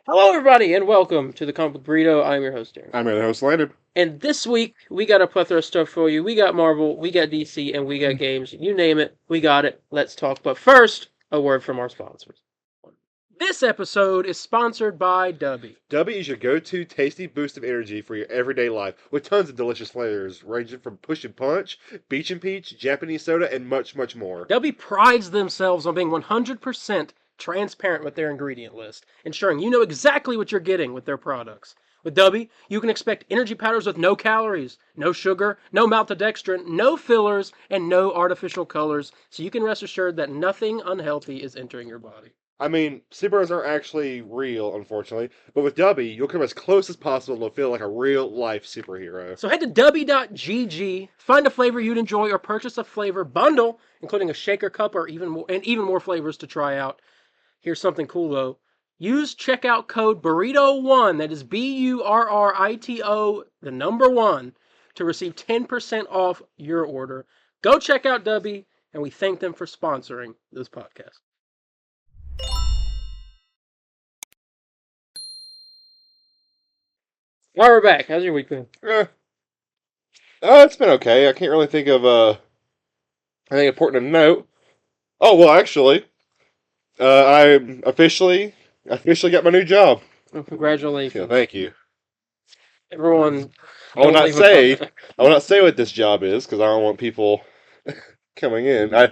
Hello, everybody, and welcome to the Comic Book Burrito. I'm your host, Darren. I'm your host, Landon. And this week, we got a plethora of stuff for you. We got Marvel, we got DC, and we got games. You name it, we got it. Let's talk. But first, a word from our sponsors. This episode is sponsored by Dubby. Dubby is your go-to tasty boost of energy for your everyday life, with tons of delicious flavors, ranging from Push and Punch, Beach and Peach, Japanese soda, and much, much more. Dubby prides themselves on being 100% transparent with their ingredient list, ensuring you know exactly what you're getting with their products. With Dubby, you can expect energy powders with no calories, no sugar, no maltodextrin, no fillers, and no artificial colors, so you can rest assured that nothing unhealthy is entering your body. I mean, superheroes aren't actually real, unfortunately, but with Dubby, you'll come as close as possible to feel like a real-life superhero. So head to dubby.gg, find a flavor you'd enjoy, or purchase a flavor bundle, including a shaker cup or even more flavors to try out. Here's something cool though. Use checkout code Burrito1, that is BURRITO, the number 1, to receive 10% off your order. Go check out Dubby, and we thank them for sponsoring this podcast. All right, we're back. How's your week been? It's been okay. I can't really think of anything important to note. Oh, well, actually, I officially got my new job. Well, congratulations. Yeah, thank you. Everyone, I will don't not leave a say comment. I will not say what this job is because I don't want people coming in. I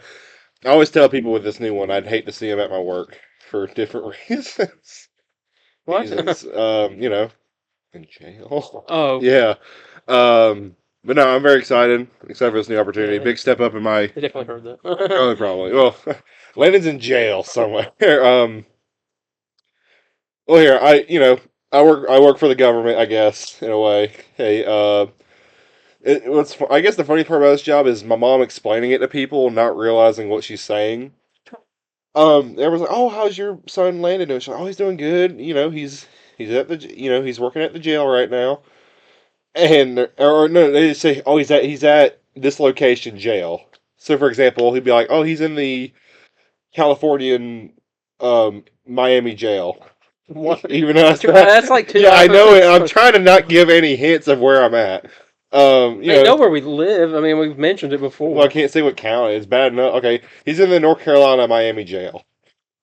always tell people with this new one I'd hate to see them at my work for different reasons. What? Reasons, in jail. Oh, Yeah. But no, I'm very excited. Excited for this new opportunity. yeah, Big step up in my. I definitely heard that. Probably. Well, Landon's in jail somewhere. Well, here I work for the government, I guess, in a way. Hey, I guess the funny part about this job is my mom explaining it to people, not realizing what she's saying. Everyone's like, "Oh, how's your son Landon doing?" She's like, "Oh, he's doing good. He's at he's working at the jail right now." And or no, they just say, "Oh, he's at this location jail." So, for example, he'd be like, "Oh, he's in the Californian, Miami jail." What? Even though That's like two yeah, I know it. I'm hours. trying to not give any hints of where I'm at. They know where we live. I mean, we've mentioned it Well, I before. can't say what county. It's bad enough. Okay, he's in the North Carolina Miami jail.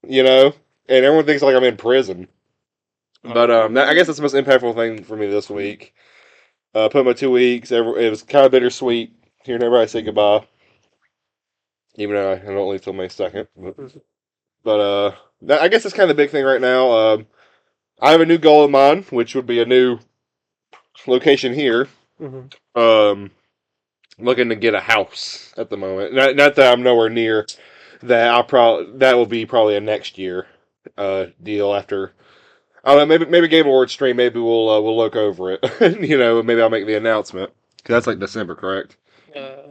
You know, and everyone thinks like I'm in prison. But I guess that's the most impactful thing for me this week. Put my 2 weeks. It was kind of bittersweet hearing everybody say goodbye, even though I don't leave till May 2nd. But I guess that's kind of the big thing right now. I have a new goal in mind, which would be a new location here. Mm-hmm. Looking to get a house at the moment. Not that I'm nowhere near that. That will be probably a next year deal after. I don't know. Maybe Game Awards stream. Maybe we'll look over it. Maybe I'll make the announcement. 'Cause that's like December, correct? Uh,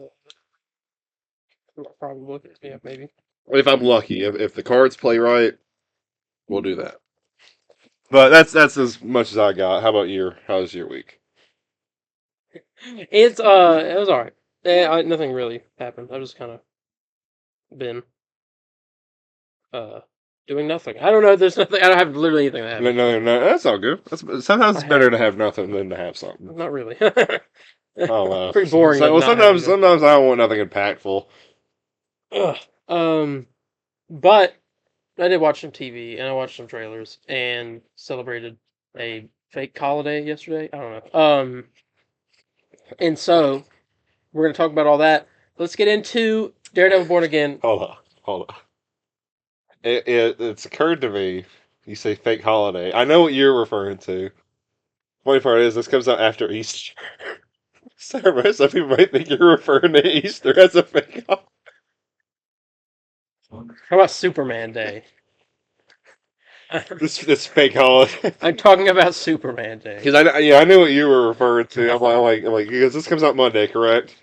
Probably. Yeah, maybe. If I'm lucky, if the cards play right, we'll do that. But that's as much as I got. How about how's your week? It was alright. Nothing really happened. I've just kind of been uh doing nothing. I don't know. There's nothing. I don't have literally anything that No, happened. no, no. That's all good. Sometimes I it's better have to have nothing than to have something. not really. Oh well. Pretty boring. Well, Not having sometimes I don't want nothing impactful. Ugh. But I did watch some TV and I watched some trailers and celebrated a fake holiday yesterday. I don't know. And so we're gonna talk about all that. Let's get into Daredevil Born Again. Hold on. It's occurred to me. You say fake holiday. I know what you're referring to. Funny part is this comes out after Easter. So some people might think you're referring to Easter as a fake holiday. How about Superman Day? This fake holiday. I'm talking about Superman Day. Because I knew what you were referring to. I'm like because this comes out Monday, correct?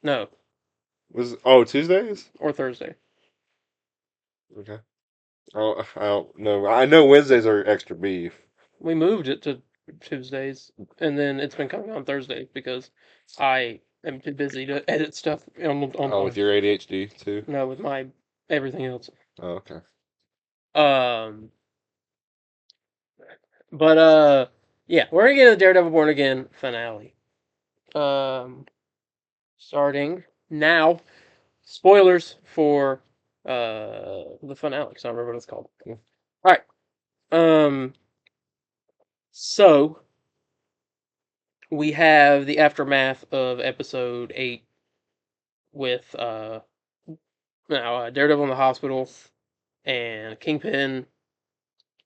No, Tuesdays? or Thursday. Okay. Oh, I don't know. I know Wednesdays are extra beef. We moved it to Tuesdays, and then it's been coming on Thursday because I am too busy to edit stuff on Oh, with your ADHD too. no, with my everything else. Oh, okay. Um, But yeah, we're gonna get a Daredevil Born Again finale. Um, Starting now. Spoilers for the finale. 'Cause I don't remember what it's called. Yeah. All right. Um, so we have the aftermath of episode 8 with Daredevil in the hospital and Kingpin.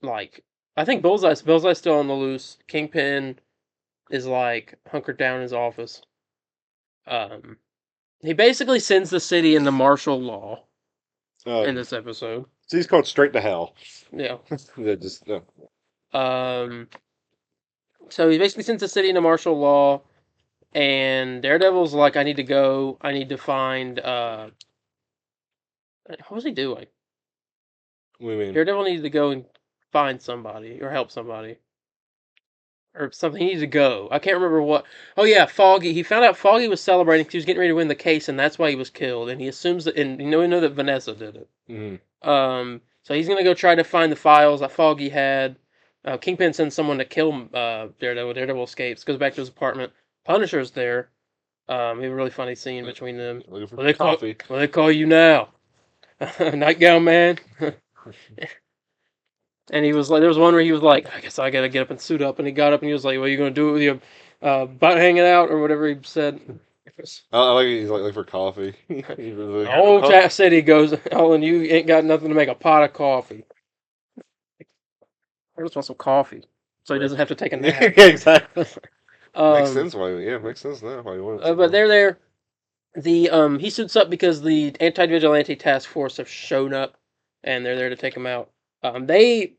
Like, I think Bullseye's still on the loose. Kingpin is like hunkered down in his office. Um, he basically sends the city into martial law Uh, in this episode. so he's called straight to hell. Yeah. That just no. Um, so he basically sends the city into martial law, and Daredevil's like, I need to go. I need to find. What was he doing? What do you mean? Daredevil needed to go and find somebody or help somebody or something. He needed to go. I can't remember what. Oh yeah, Foggy. He found out Foggy was celebrating because he was getting ready to win the case, and that's why he was killed. And he assumes that, and we know that Vanessa did it. Mm-hmm. So he's gonna go try to find the files that Foggy had. Kingpin sends someone to kill Daredevil. Daredevil escapes, goes back to his apartment. Punisher's there. We have a really funny scene between them. Looking for What they call? coffee. What they call you now? Nightgown man. And he was like, there was one where he was like, I guess I gotta get up and suit up. And he got up and he was like, what are you gonna do with your butt hanging out or whatever he said. I like he's like looking for coffee. He's really The whole city goes, oh, and you ain't got nothing to make a pot of coffee. I just want some coffee, so he doesn't have to take a nap. Yeah, exactly. Makes Um, sense why. Yeah, makes sense now why you want it. but they're there. He suits up because the anti-vigilante task force have shown up, and they're there to take him out. They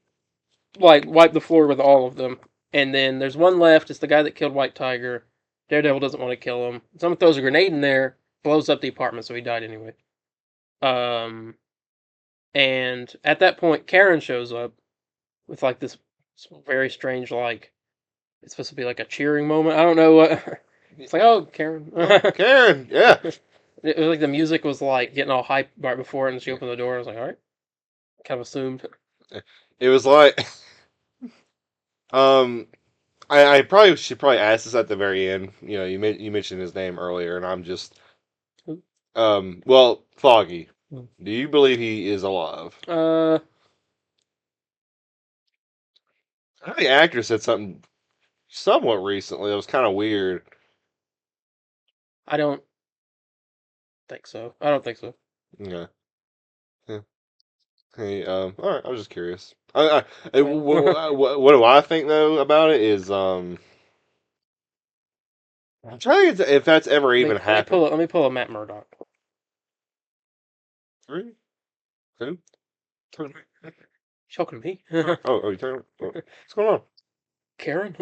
like wipe the floor with all of them, and then there's one left. It's the guy that killed White Tiger. Daredevil doesn't want to kill him. Someone throws a grenade in there, blows up the apartment, so he died anyway. Um, and at that point, Karen shows up with like this very strange, like it's supposed to be like a cheering moment. I don't know what. It's like, oh, Karen. Karen, yeah. It was like the music was like getting all hype right before it, and she opened the door. I was like, all right, kind of assumed. It was like, um, I probably should probably ask this at the very end. You know, you mentioned his name earlier, and I'm just, well, Foggy. Do you believe he is alive? I think the actor said something somewhat recently that was kind of weird. I don't think so. I don't think so. Yeah. Yeah. Hey, all right. I was just curious. What do I think though about it is, I'm trying to get to if that's ever even happened. Let me pull a Matt Murdock. 3, 2, 2. Choking me, Oh, you turn. What's going on? Karen.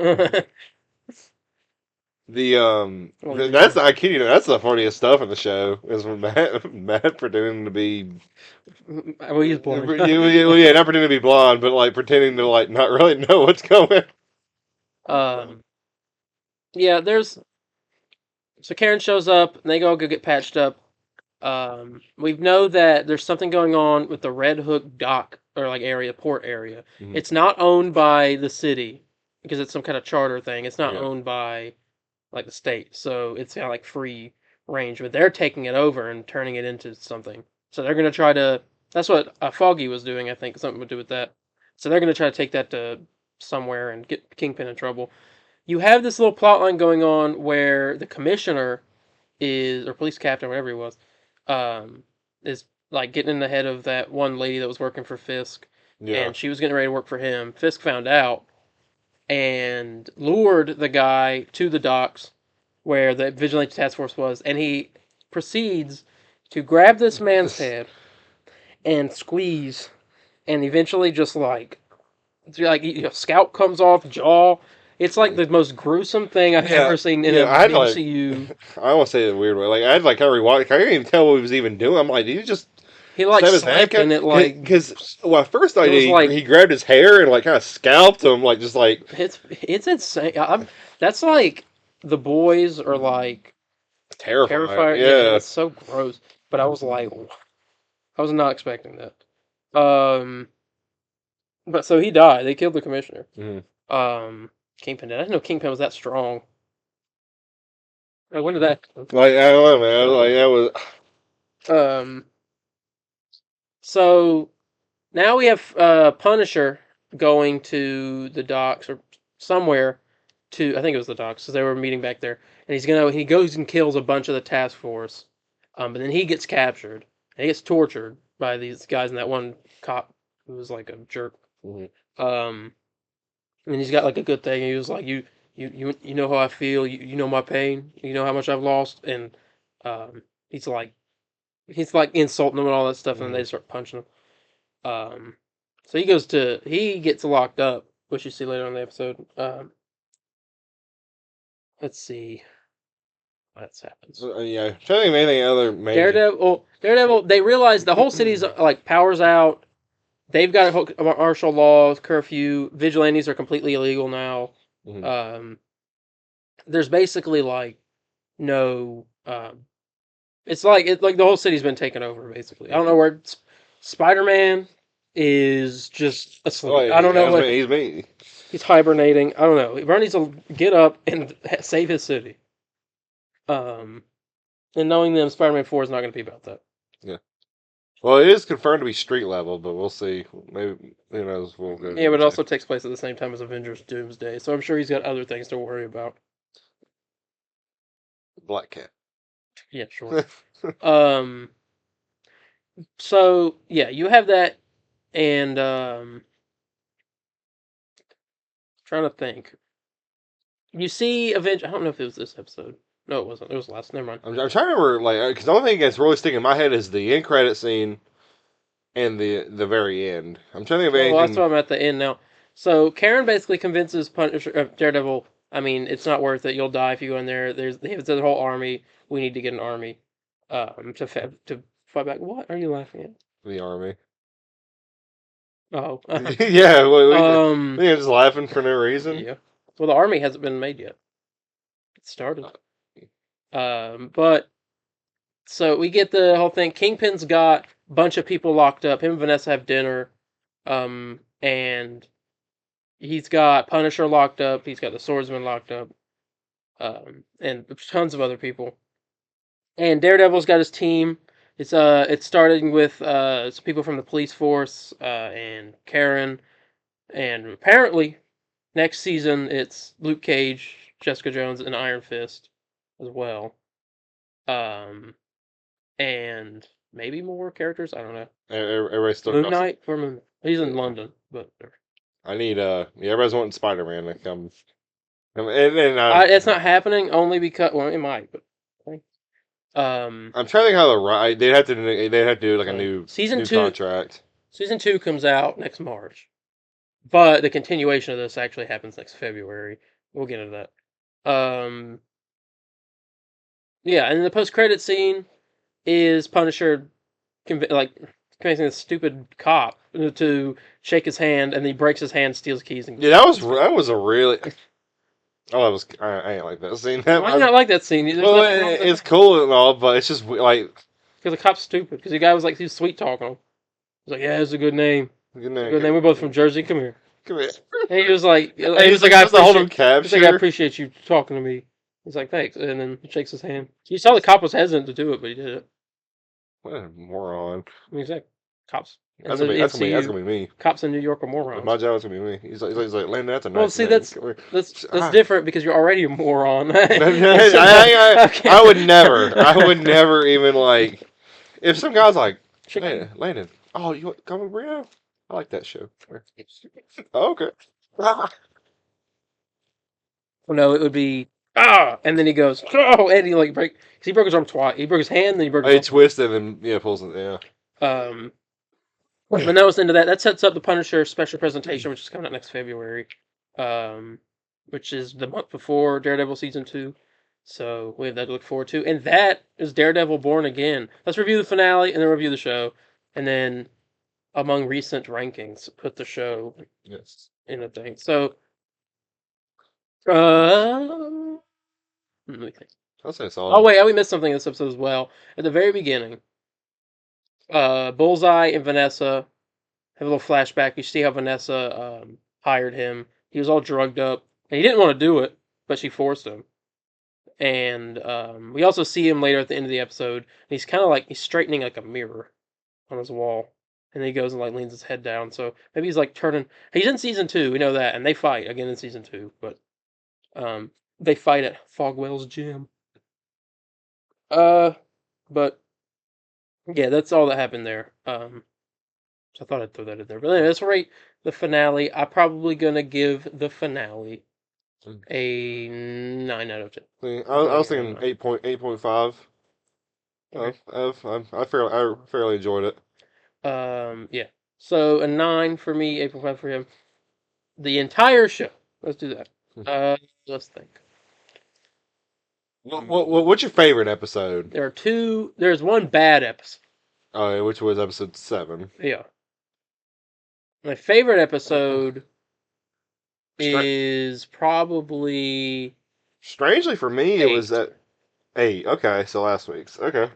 That's I kid you, that's the funniest stuff in the show is when Matt pretending to be Well, he's blind. yeah, not pretending to be blonde, but like pretending to like not really know what's going. Yeah, there's so Karen shows up and they all go get patched up. We know that there's something going on with the Red Hook dock or like area, port area. Mhm. It's not owned by the city because it's some kind of charter thing. It's not Yeah. owned by like the state, so it's kind of like free range. But they're taking it over and turning it into something. So they're gonna try to. That's what Foggy was doing, I think, something to do with that. So they're gonna try to take that to somewhere and get Kingpin in trouble. You have this little plot line going on where the commissioner is, or police captain, whatever he was, is like getting in the head of that one lady that was working for Fisk, Yeah. and she was getting ready to work for him. Fisk found out and lured the guy to the docks where the vigilante task force was, and he proceeds to grab this man's head and squeeze, and eventually just like scalp comes off, jaw. It's like the most gruesome thing I've ever seen in a I had MCU. I want to say it in a weird way. Like I had like kind of rewatch. I couldn't even tell what he was even doing. I'm like, did he just He like stab his slapped neck? and it like Because well, at first I it was did. like- He grabbed his hair and like kind of scalped him, like just like it's insane. That's like the boys are like terrifying. Yeah, Yeah. it's so gross. But I was like, I was not expecting that. But so he died. They killed the commissioner. Mhm. Kingpin did. I didn't know Kingpin was that strong. When did that? Like I don't know, man. Like that was. Um. So now we have Punisher going to the docks or somewhere to I think it was the docks because they were meeting back there, and he goes and kills a bunch of the task force, but then he gets captured and he gets tortured by these guys and that one cop who was like a jerk. Mhm. Um, and he's got like a good thing. He was like, you know how I feel. You know my pain. You know how much I've lost, and um, he's like insulting them and all that stuff, and then they start punching him. So he gets locked up, which you see later on in the episode. Let's see what happens. Yeah, trying to think of anything other major. Daredevil. They realize the whole city's like powers out. They've got a martial law curfew. Vigilantes are completely illegal now. Mhm. There's basically like no. It's like the whole city's been taken over. Basically, I don't know where Spider-Man is just asleep. Oh, I don't know what he's me. he's hibernating. I don't know. Ron needs to get up and save his city. And knowing them, Spider-Man 4 is not going to be about that. Yeah. Well, it is confirmed to be street level, but we'll see. Maybe who knows? We'll go. Yeah, but it also takes place at the same time as Avengers Doomsday, so I'm sure he's got other things to worry about. Black Cat. Yeah, sure. So yeah, you have that, and trying to think. You see Avengers. I don't know if it was this episode. No, it wasn't. It was last. Never mind. I'm trying to remember, like, because the only thing that's really sticking in my head is the end credit scene and the very end. I'm trying to think of anything. Well, that's why I'm at the end now. So Karen basically convinces Daredevil. I mean, it's not worth it. You'll die if you go in there. They have the whole army. We need to get an army, to fight back. What are you laughing at? The army. Oh, Yeah, we just laughing for no reason. yeah. Well, the army hasn't been made yet. It started. But so we get the whole thing. Kingpin's got a bunch of people locked up. Him and Vanessa have dinner. And he's got Punisher locked up. He's got the Swordsman locked up. And tons of other people. And Daredevil's got his team. It's starting with some people from the police force and Karen, and apparently next season it's Luke Cage, Jessica Jones, and Iron Fist as well. And maybe more characters. I don't know. Everybody's still Moon Knight. Where Moon? He's in London, but I need yeah, everybody's wanting Spider-Man to come. And it's not happening only because it might, but. I'm trying to think how they'd have to do like a new season new 2 contract. Season 2 comes out next March, but the continuation of this actually happens next February. We'll get into that. Yeah, and the post-credit scene is Punisher convincing this stupid cop to shake his hand, and he breaks his hand, steals keys, and Yeah, that was a really. Oh, that was I ain't like that scene. Why do you not like that scene? Well, it's cool and all, but it's just like because the cop's stupid. Because the guy was like, he was sweet talking him. He's like, "Yeah, it's a good name. good name. Good name. We're both from Jersey. Come here." Come here. And he was like, He's like, I appreciate you talking to me. He's like, thanks, and then he shakes his hand. You saw the cop was hesitant to do it, but he did it. What a moron! I mean, exactly. Cops. That's gonna be me. Cops in New York are morons. My job's gonna be me. He's like, Landon, that's a nice Well, see, name. that's different because you're already a moron. I would never even like if some guy's like, Landon, oh, you want Comic Burrito? I like that show. Oh, okay. Well, no, it would be and then he goes and he cause he broke his arm twice. He broke his hand, then he broke. He twisted and pulls it. Yeah. But now it's into that. That sets up the Punisher special presentation, which is coming out next February, which is the month before Daredevil season 2. So we have that to look forward to, and that is Daredevil Born Again. Let's review the finale and then review the show, and then among recent rankings, put the show in a thing. So, let me think. I'll say solid. Oh wait, we missed something in this episode as well. At the very beginning, Bullseye and Vanessa have a little flashback. You see how Vanessa hired him. He was all drugged up, and he didn't want to do it, but she forced him. And we also see him later at the end of the episode. And he's kind of like he's straightening like a mirror on his wall, and then he goes and like leans his head down. So maybe he's like turning. He's in season 2. We know that, and they fight again in season 2. But they fight at Fogwell's gym. But yeah, that's all that happened there. So I thought I'd throw that in there. But anyway, let's rate the finale. I'm probably gonna give the finale a 9 out of 10. I was thinking 8.5. Okay. I fairly enjoyed it. Yeah. So a 9 for me, 8.5 for him. The entire show. Let's do that. Let's think. What's your favorite episode? There's one bad episode. Which was episode 7. Yeah. My favorite episode is probably Strangely for me, it was 8. at 8. Okay, so last week's. Okay.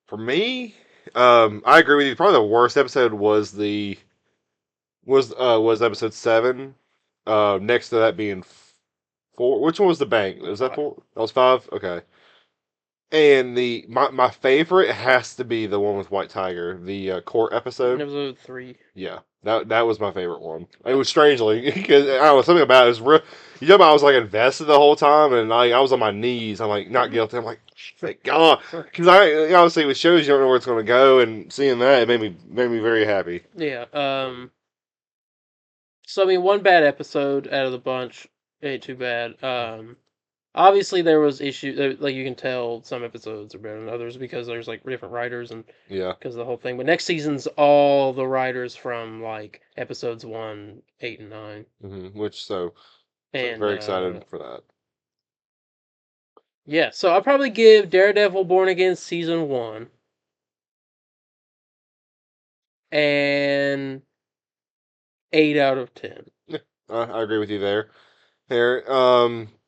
For me, I agree with you. Probably the worst episode was episode 7. Next to that being 4. Which one was the bank? Was that 4? That was 5. Okay. And my favorite has to be the one with White Tiger, the court episode. Episode 3. Yeah, that was my favorite one. It was strangely because I don't know, something about it was real. You know, I was like invested the whole time, and I was on my knees. I'm like not guilty. I'm like, thank God, because obviously with shows you don't know where it's going to go, and seeing that it made me very happy. Yeah. So I mean, one bad episode out of the bunch ain't too bad. Obviously there was issues. Like you can tell, some episodes are better than others because there's like different writers and Yeah, because of the whole thing. But next season's all the writers from like episodes 1, 8, and 9. And very excited for that. Yeah, so I'll probably give Daredevil Born Again season 1 and 8 out of 10. I agree with you there.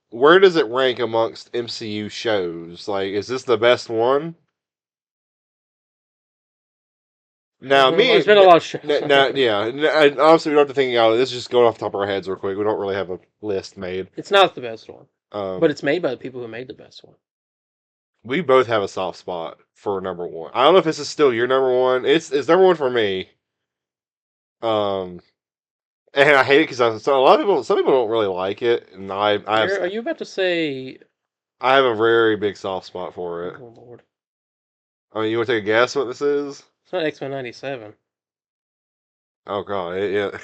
Where does it rank amongst MCU shows? Like, is this the best one? Now, There's been a lot of shows. yeah. And obviously, we don't have to think. This is just going off the top of our heads real quick. We don't really have a list made. It's not the best one, Um, but it's made by the people who made the best one. we both have a soft spot for number 1. I don't know if this is still your number 1. It's number 1 for me. And I hate it because some people don't really like it, and Are you about to say? I have a very big soft spot for it. Oh Lord! I mean, you want to take a guess what this is? It's not X-Men '97. Oh God, yeah,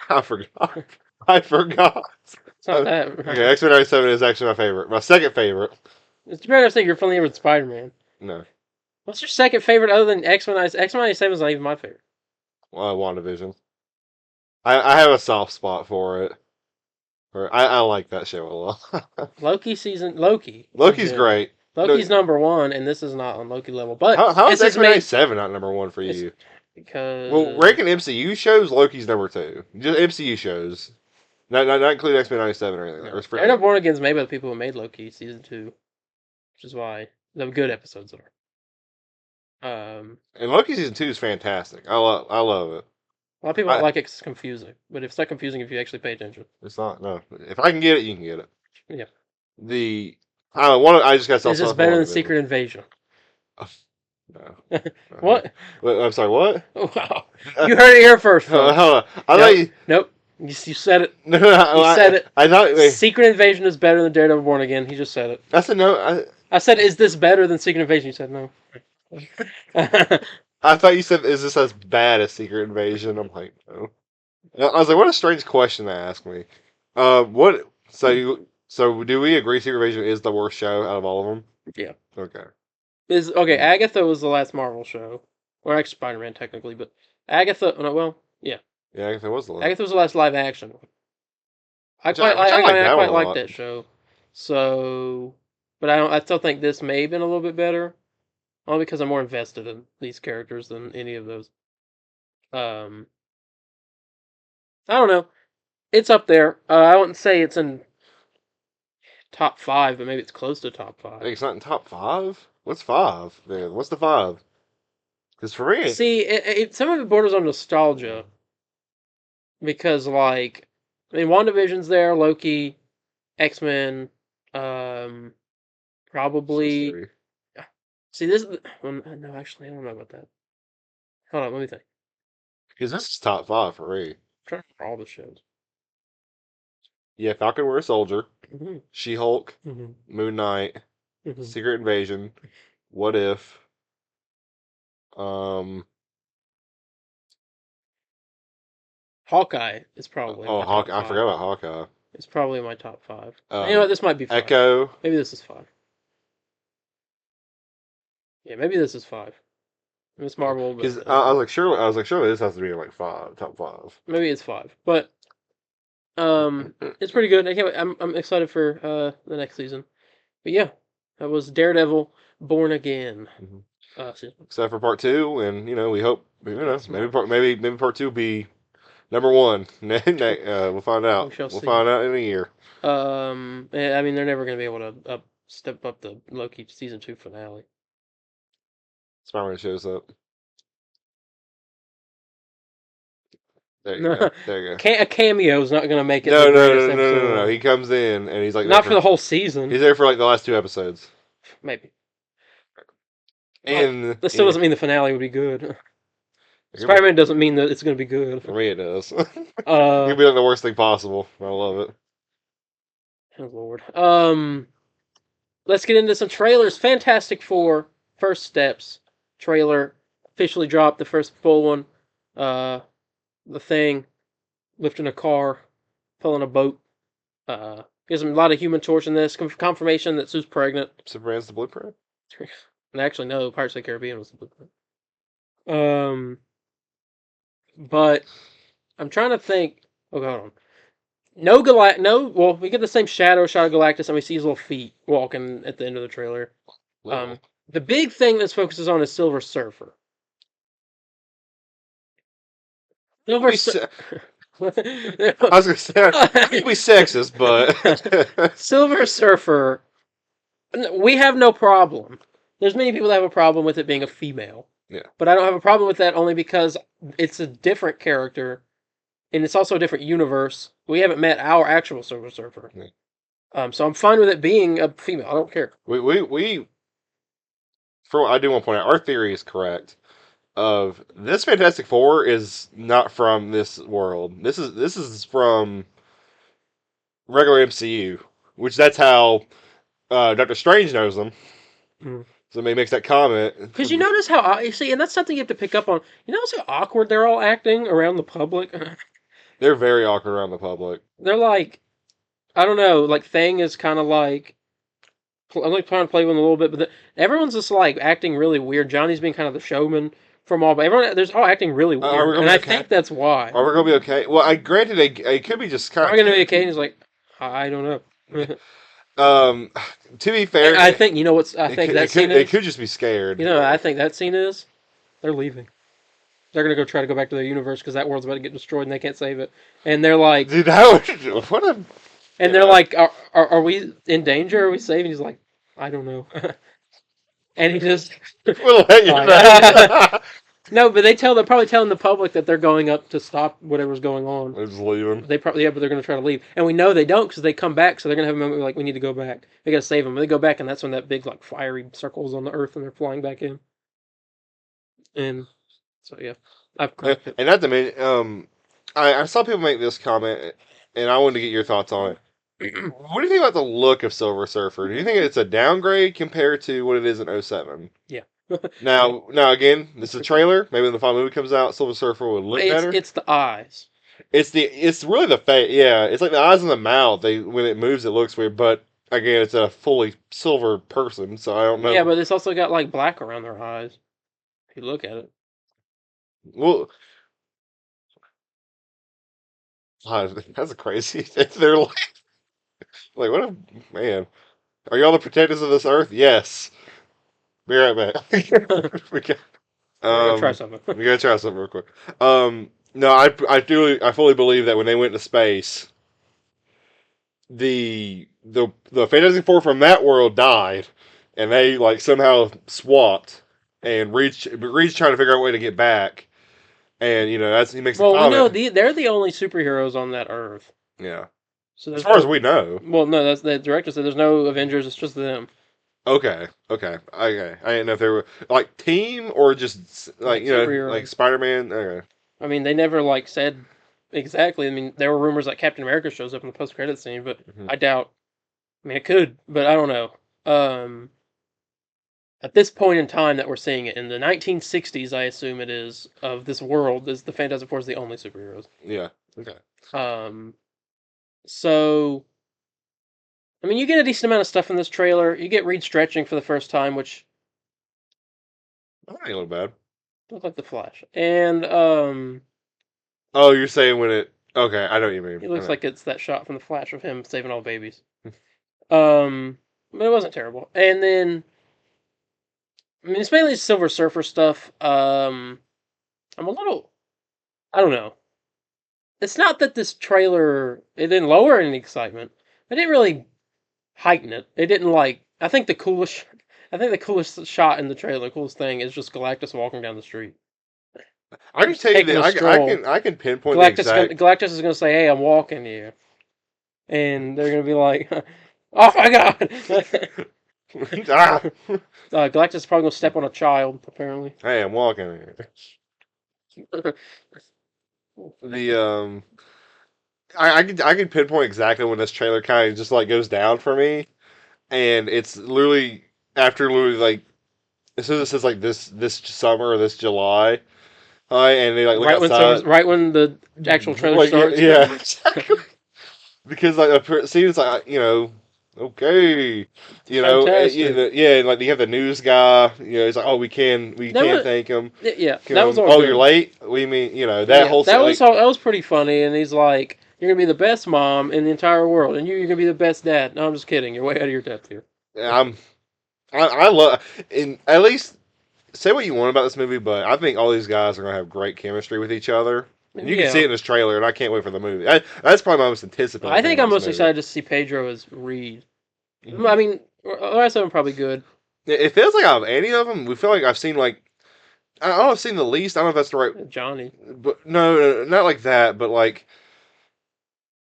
I forgot. I forgot. It's not that. Okay, X-Men '97 is actually my favorite. My second favorite. It's better to say you're familiar with Spider-Man. No. What's your second favorite other than X-Men? X-Men '97 is not even my favorite. WandaVision. I have a soft spot for it. I like that show a lot. Loki's great. Loki's number 1, and this is not on Loki level. But how is X-Men '97 not number 1 for you? Because ranking MCU shows, Loki's number 2. Just MCU shows, not including X-Men '97 or anything. No. Daredevil Born Again is made by the people who made Loki season 2, which is why the good episodes are. And Loki season 2 is fantastic. I love it. A lot of people don't like it because it's confusing, but it's not confusing if you actually pay attention. It's not. No, if I can get it, you can get it. Yeah. I just got. Is this better than Secret Invasion? No. What? I'm sorry. What? Wow. You heard it here first, folks. Hold on. Nope. You said it. No, you said it. I thought Secret Invasion is better than Daredevil Born Again. He just said it. That's a no. I said, is this better than Secret Invasion? You said no. I thought you said, is this as bad as Secret Invasion? I'm like, no. I was like, what a strange question to ask me. So do we agree Secret Invasion is the worst show out of all of them? Yeah. Okay. Agatha was the last Marvel show. Or actually Spider-Man, technically, but Agatha, yeah. Yeah, Agatha was the last. Agatha was the last live action one. I quite like that show. So, but I still think this may have been a little bit better. Only because I'm more invested in these characters than any of those. I don't know. It's up there. I wouldn't say it's in top 5, but maybe it's close to top 5. It's not in top 5? What's 5? Man, what's the 5? Because for me... See, some of it borders on nostalgia. Because, like, I mean, WandaVision's there, Loki, X-Men, um, probably. History. See, this. Well, no, actually, I don't know about that. Hold on, let me think. Because this is top 5 for me. I'm trying to remember all the shows. Yeah, Falcon Winter Soldier, Mm-hmm. She-Hulk, Mm-hmm. Moon Knight, Mm-hmm. Secret Invasion, What If, um, Hawkeye is probably oh, my top I forgot five. about Hawkeye. It's probably my top five. You know Um, what? This might be five. Echo. Maybe this is five. Yeah, maybe this is five. Miss Marvel, but Because I was like, surely this has to be like top 5. maybe it's five. But it's pretty good. I can't wait. I'm excited for the next season. But yeah, that was Daredevil Born Again. Mhm. Season. Except for part 2, and we hope Smart. maybe part 2 will be number 1. We'll find We out. shall We'll see. find out in a year. I mean, they're never gonna be able to step up the Loki season 2 finale. Spider-Man shows up. There you go. No, There you go. a cameo is not gonna make it No, the no, no, greatest no, no, episode no, no. ever. He comes in and he's like there Not for for the whole season. he's there for like the last 2 episodes. Maybe. Well, And that still doesn't mean the finale would be good. for Spider-Man doesn't mean that it's gonna be good. me it does. It Uh, could be like the worst thing possible. I love it. oh Lord. Let's get into some trailers. Fantastic Four: First Steps trailer officially dropped. The first full one. The Thing lifting a car, pulling a boat. Gives him a lot of Human Torch in this. Confirmation that Sue's pregnant. Superman's the blueprint. And actually, no, Pirates of the Caribbean was the blueprint. But I'm trying to think. Oh, hold on. No. Well, we get the same shadow shot of Galactus, and we see his little feet walking at the end of the trailer. Little. The big thing this focuses on is Silver Surfer. Silver Surfer. I was gonna say I could be sexist, but Silver Surfer. We have no problem. There's many people that have a problem with it being a female. Yeah. But I don't have a problem with that only because it's a different character, and it's also a different universe. We haven't met our actual Silver Surfer. Yeah. So I'm fine with it being a female. I don't care. we for what I do want to point out, our theory is correct. Of this Fantastic Four is not from this world. This is from regular MCU, which that's how Doctor Strange knows them. Mm. So he makes that comment. Because you notice how you see, and that's something you have to pick up on. You notice how awkward they're all acting around the public. They're very awkward around the public. They're like, I don't know, like Thing is kind of like. I'm like trying to play with them a little bit, but everyone's just like acting really weird. Johnny's being kind of the showman from all, but everyone there's all acting really weird, and I think that's why. Are we gonna be okay? Well, I granted it could be just kind of. Are we gonna be okay? And he's like, I don't know. To be fair, I think you know what's. I think that scene is. They could just be scared. You know, I think that scene is. They're leaving. They're gonna go try to go back to their universe because that world's about to get destroyed and they can't save it. And they're like, dude, what a. And they're like, are we in danger? Are we safe? And he's like, I don't know. And he just. We'll let you know. No, but they're probably telling the public that they're going up to stop whatever's going on. They're just leaving. But they're going to try to leave, and we know they don't because they come back. So they're going to have a moment like we need to go back. They got to save them. They go back, and that's when that big like fiery circles on the earth, and they're flying back in. And so yeah, and not to mention, I saw people make this comment, and I wanted to get your thoughts on it. What do you think about the look of Silver Surfer? Do you think it's a downgrade compared to what it is in 07? Yeah. Now again, this is a trailer. Maybe when the final movie comes out, Silver Surfer would look better. It's the eyes. It's really the face. Yeah, it's like the eyes and the mouth. When it moves, it looks weird. But again, it's a fully silver person, so I don't know. Yeah, but it's also got like black around their eyes. If you look at it. Well, that's crazy. They're like, what a man. Are y'all the protectors of this earth? Yes. Be right back. we gotta try something. We gotta try something real quick. No, I fully believe that when they went to space, the Fantastic Four from that world died, and they like somehow swapped, and Reed's trying to figure out a way to get back, and he makes. Well, we know they're the only superheroes on that Earth. Yeah. So As there's far as no. we know. Well, no, that's the director said there's no Avengers. It's just them, Okay. Okay. Okay. I didn't know if they were like team or just like like you know like superheroes. Spider Man. Okay. I mean, they never like said exactly. I mean, there were rumors that Captain America shows up in the post credit scene, but Mhm. I doubt. I mean, it could, but I don't know. At this point in time that we're seeing it in the 1960s, I assume it is of this world, is the Fantastic Four is the only superheroes. Yeah. Okay. Um, so I mean, you get a decent amount of stuff in this trailer. You get Reed stretching for the first time, which That ain't a little bad. looks like the Flash, and Oh, you're saying when it? Okay, I know what you mean. it I looks know. like it's that shot from the Flash of him saving all babies. Um, but it wasn't terrible. And then, I mean, it's mainly Silver Surfer stuff. I'm a little, I don't know. It's not that this trailer it didn't lower any excitement. It didn't really heighten it. It didn't like. I think the coolest shot in the trailer, the coolest thing, is just Galactus walking down the street, I can just tell you taking that a stroll. I can pinpoint the exact. Galactus is gonna say, "Hey, I'm walking here," and they're gonna be like, "Oh my god!" Ah! Galactus is probably gonna step on a child, apparently. Hey, I'm walking here. The I can pinpoint exactly when this trailer kind of just like goes down for me, and it's literally after literally like as soon as it says like this summer or this July, and they like look outside, Right when the actual trailer like starts. yeah, exactly. Because like it seems like okay, Fantastic. yeah, and like you have the news guy, it's like we That can was thank him. yeah, that was all Oh, you're good. late. We mean that Yeah, whole like that was pretty funny. And he's like, "You're gonna be the best mom in the entire world, and you're gonna be the best dad." No, I'm just kidding. You're way out of your depth here. I'm I love and at least say what you want about this movie, but I think all these guys are gonna have great chemistry with each other. And you can see Yeah, it in this trailer, and I can't wait for the movie. That's probably my most anticipated I thing think about I'm this most movie. excited to see Pedro as Reed. Mhm. I mean, the rest of them probably good. It feels like out of any of them, we feel like I've seen like I don't know, I've seen the least. I don't know if that's the right, Johnny. but no, not like that. But like,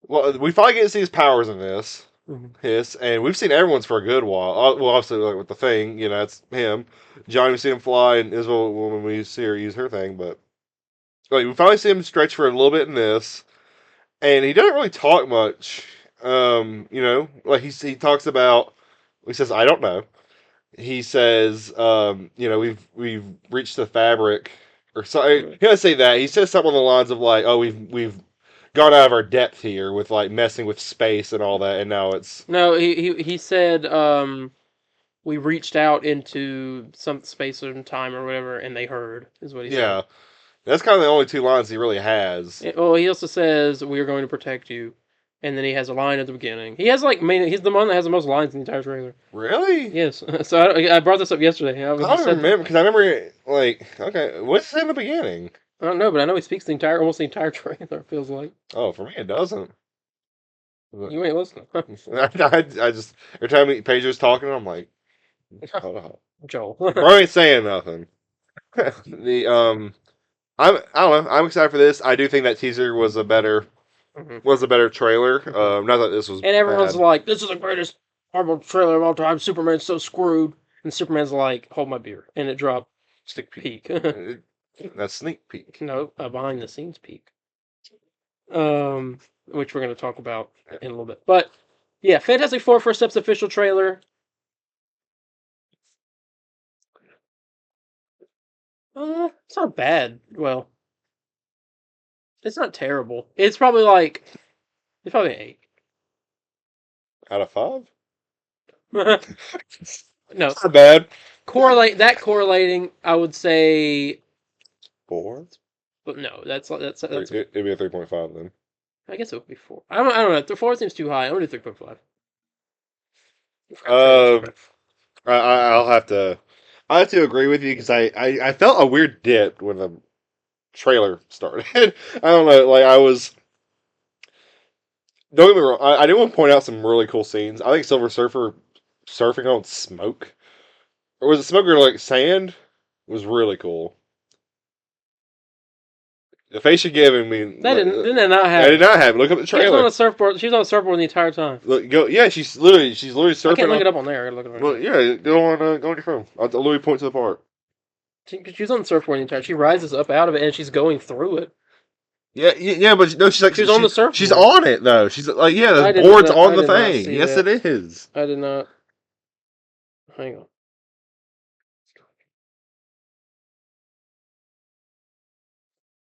well, we finally get to see his powers in this, Mhm. and we've seen everyone's for a good while. Well, obviously, like with the thing, it's him. Johnny, we see him fly, and Isabel when we see her use her thing. But like, we finally see him stretch for a little bit in this, and he doesn't really talk much. Like he talks about. He says, "I don't know." He says, we've reached the fabric, or so. He doesn't say that. He says something along the lines of like, "Oh, we've gone out of our depth here with like messing with space and all that, and now it's No, he said we reached out into some space and time or whatever, and they heard is what he said. yeah." That's kind of the only two lines he really has. Well, he also says we are going to protect you, and then he has a line at the beginning. He has he's the one that has the most lines in the entire trailer. Really? Yes, so I brought this up yesterday. I was I just don't said remember because I remember like, okay, what's in the beginning? I don't know, but I know he speaks almost the entire trailer. It feels like Oh, for me it doesn't. But you ain't listening, I just every time Pedro's talking, I'm like, hold on, Joel. bro ain't saying nothing. the I don't know. I'm excited for this. I do think that teaser Mhm. was a better trailer. Mhm. Not that this was And everyone's bad. like, "This is the greatest Marvel trailer of all time." Superman's so screwed, and Superman's like, "Hold my beer," and it dropped. Sneak Peek. peek. That's sneak peek. No, a behind the scenes peek. Which we're going to talk about in a little bit. But yeah, Fantastic Four First Steps official trailer. It's not bad. Well, it's not terrible. It's probably an 8. Out of 5? No, Not bad. correlating. I would say, 4? but no, that's. It'd be a 3.5 then. I guess it would be 4. I don't know. The 4 seems too high. I'm gonna do 3.5. Uh, I'll have to. I have to agree with you because I felt a weird dip when the trailer started. I don't know. Like I was. Don't get me wrong. I do want to point out some really cool scenes. I think Silver Surfer surfing on smoke, or was it smoke or like sand? Was really cool. The face you're giving me. That didn't that not That happen? did not happen. Look up the She was on trailer. a surfboard. She was on a surfboard the entire time. Look, go. Yeah, she's literally surfing. I can't look it up on there. I gotta look it up. Well, yeah, go on your phone. I'll literally point to the part. She was on the surfboard the entire time. She rises up out of it and she's going through it. Yeah, but no, she's like She was on the surfboard. She's on it though. She's like, yeah, I the did board's not- on I the did not thing. see Yes, that. it is. I did not. Hang on.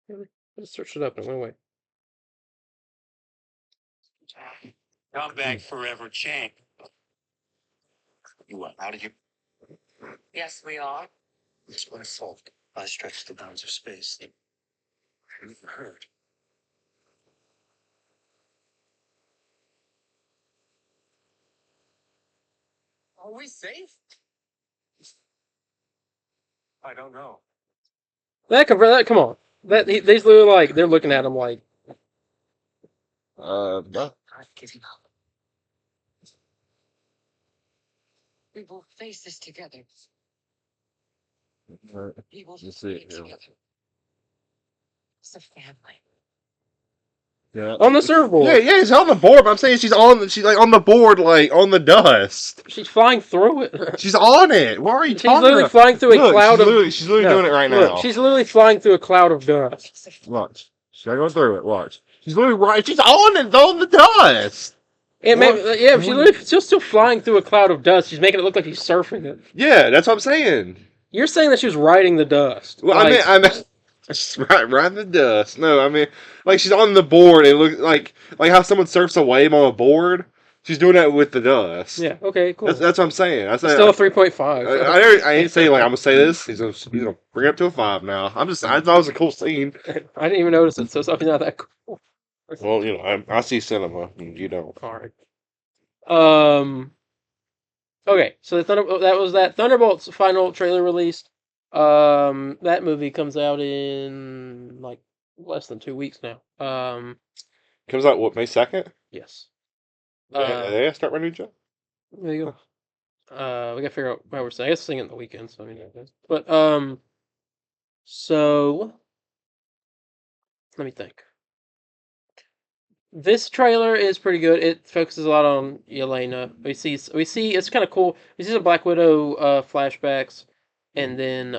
Really? I just searched it up and it went away. Come back forever, champ. You what? How did you? Yes, we are. It's my fault. I stretched the bounds of space. You've heard. Are we safe? I don't know. Come on. They's literally like, they're looking at him like, No. Not giving up. We will face this together. We will Let's see see, it yeah. together. It's a family. Yeah. on the surfboard. Yeah, it's on the board. But I'm saying she's like on the board, like on the dust. She's flying through it. She's on it. What are you She's talking literally about? flying through a cloud of. She's literally No, doing it right look, now. she's literally flying through a cloud of dust. It's a family. Watch. She's going through it. Watch. She's literally right. She's on it. On the dust. She's still flying through a cloud of dust. She's making it look like she's surfing it. Yeah, that's what I'm saying. You're saying that she was riding the dust. Well, Like, I mean, just right in the dust. No, I mean, like she's on the board. It looks like how someone surfs a wave on a board. She's doing that with the dust. yeah, okay, cool. That's what I'm saying. I Still a 3.5. I ain't saying like I'm gonna say this. He's gonna bring it up to a 5 now. I thought it was a cool scene. I didn't even notice it, so it's not that cool. Well, you know, I see cinema, and you don't. All right. Okay, so that was that Thunderbolt's final trailer released. That movie comes out in like less than 2 weeks now. Comes out what, May 2nd? Yes. They start my new job. There you go. We gotta figure out how we're saying. I guess singing the weekend, so I mean, but so let me think. This trailer is pretty good. It focuses a lot on Yelena. We see it's kind of cool. We see some Black Widow flashbacks, and then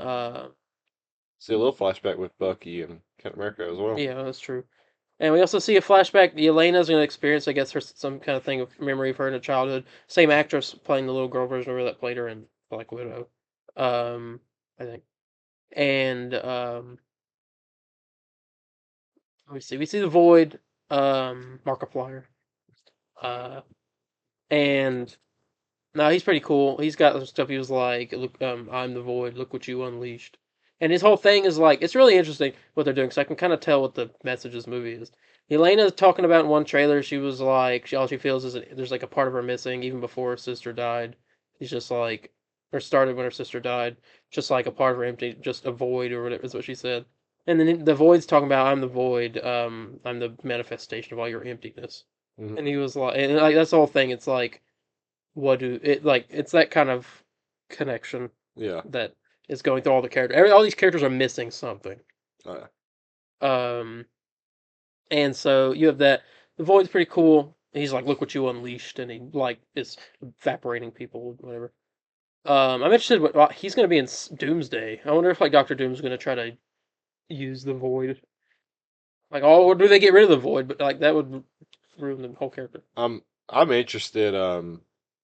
See a little flashback with Bucky and Captain America as well. yeah, that's true. And we also see a flashback. Yelena's going to experience, I guess, some kind of thing of memory of her in her childhood. Same actress playing the little girl version of her that played her in Black Widow, I think. And we see the Void, Markiplier, and no, he's pretty cool. He's got some stuff. He was like, "Look, I'm the Void. Look what you unleashed." And his whole thing is like, it's really interesting what they're doing, because I can kind of tell what the message of this movie is. Elena's talking about in one trailer, she was like, all she feels is that there's like a part of her missing, even before her sister died. She's just like, or started when her sister died, just like a part of her empty, just a void or whatever is what she said. And then the Void's talking about, I'm the Void, I'm the manifestation of all your emptiness. Mhm. And he was like, and like that's the whole thing. It's like, it's that kind of connection Yeah. that is going through all the characters. All these characters are missing something. Oh, And so you have that. The Void's pretty cool. He's like, look what you unleashed, and he like is evaporating people, whatever. I'm interested. He's going to be in Doomsday. I wonder if like Doctor Doom's going to try to use the Void. Like, or do they get rid of the Void? But like that would ruin the whole character. I'm interested.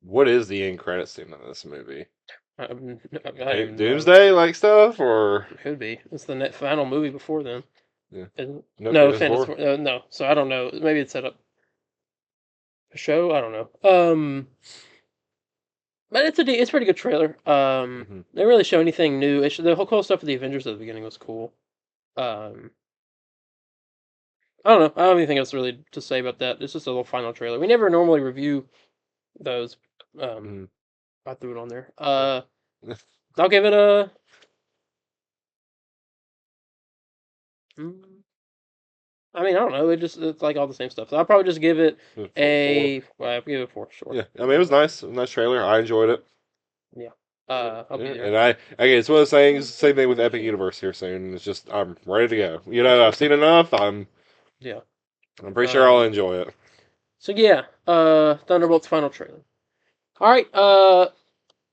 What is the end credit scene in this movie? I don't even know. Doomsday like stuff, or It could be. It's the final movie before then. Yeah. Isn't it? No, No, Fantastic Fantastic Four? no. So I don't know. Maybe it's set up a show. I don't know. But it's a pretty good trailer. Mhm. They didn't really show anything new. The whole cool stuff with the Avengers at the beginning was cool. I don't know. I don't have anything else really to say about that. It's just a little final trailer. We never normally review those. Mhm. I threw it on there. I'll give it a. I mean, I don't know. It's like all the same stuff. So I'll probably just give it Four. a. Well, I'll give it a 4, sure. Yeah, I mean it was nice. Nice trailer. I enjoyed it. Yeah. I'll be there. And again, it's one of those things. Same thing with Epic Universe here soon. It's just I'm ready to go. You know, I've seen enough. Yeah. I'm pretty sure I'll enjoy it. So yeah, Thunderbolt's final trailer. All right,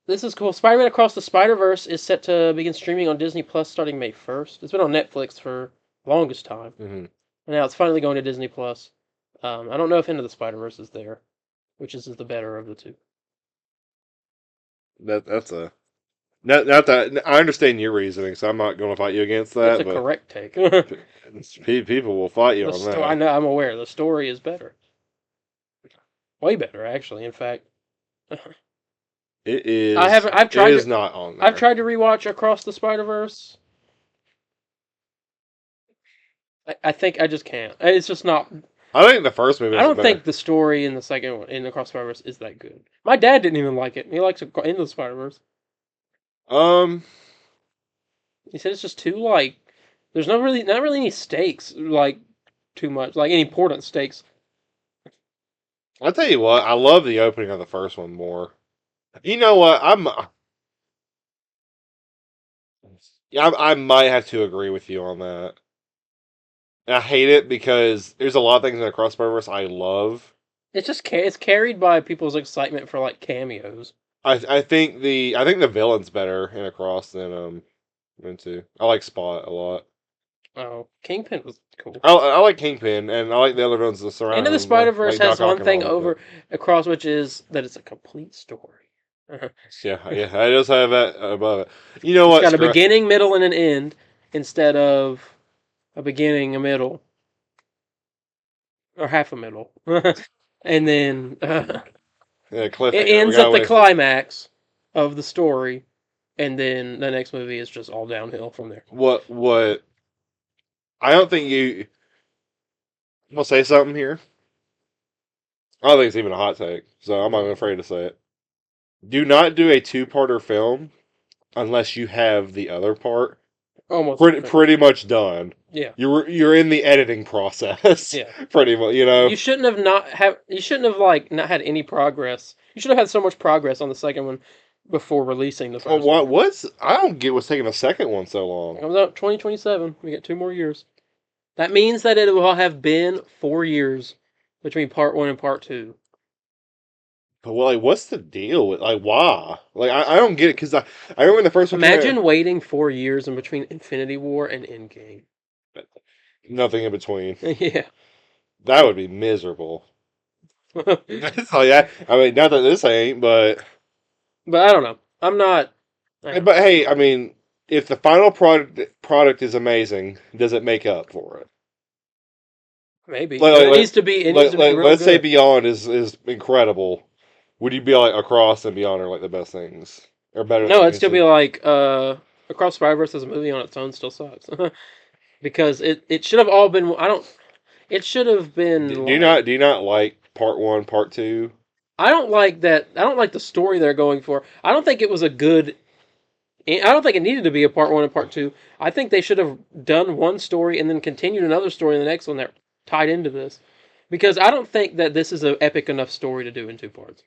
this is cool. Spider-Man Across the Spider-Verse is set to begin streaming on Disney Plus starting May 1st. It's been on Netflix for the longest time. Mm-hmm. And now it's finally going to Disney Plus. I don't know if Into the Spider-Verse is there, which is the better of the two. That's a not that I understand your reasoning, so I'm not going to fight you against that. It's a but correct take. people will fight you on that. I know. I'm aware. The story is better. Way better, actually. In fact, It is. I've tried. It is not on there. I've tried to rewatch Across the Spider-Verse. I think I just can't. It's just not. I think the first movie. I don't think the story in the second one, in Across the Spider-Verse, is that good. My dad didn't even like it. He likes Into the Spider-Verse. He said it's just too like. There's not really any stakes like too much like any important stakes. I'll tell you what. I love the opening of the first one more. You know what? I might have to agree with you on that. I hate it because there's a lot of things in Across Spider-Verse I love. It's just it's carried by people's excitement for like cameos. I think the villain's better in Across than Into. I like Spot a lot. Oh, Kingpin was cool. I like Kingpin and I like the other villains that surround Into him. the Spider-Verse like has Doc Ock one and thing all, over Across, which is that it's a complete story. Yeah, I just have that above it. You know what? It's got a beginning, middle, and an end instead of a beginning, a middle, or half a middle, and then Yeah, it ends at the climax of the story, and then the next movie is just all downhill from there. What? I don't think you. I'll say something here. I don't think it's even a hot take, so I'm not afraid to say it. Do not do a two-parter film unless you have the other part Almost pretty much done. Yeah, You're in the editing process. Yeah, pretty much. You know, you shouldn't have like not had any progress. You should have had so much progress on the second one before releasing the first one. I don't get what's taking the second one so long. It comes out 2027. We got 2 more years. That means that it will have been 4 years between part 1 and part 2. But what's the deal with why? I don't get it because I remember the first one. Imagine waiting 4 years in between Infinity War and Endgame. Nothing in between. Yeah, That would be miserable. Yeah, I mean, not that this ain't, but I don't know. I'm not. But hey, I mean, if the final product is amazing, does it make up for it? Maybe it needs to be. It needs to be real let's say good. Beyond is incredible. Would you be like Across and Beyond are like the best things or better? No, it'd still be like Across Spider-Verse as a movie on its own still sucks because it should have all been. It should have been. Do you not like part 1, part 2? I don't like that. I don't like the story they're going for. I don't think it was a good. I don't think it needed to be a part 1 and part 2. I think they should have done one story and then continued another story in the next one that tied into this. Because I don't think that this is an epic enough story to do in 2 parts.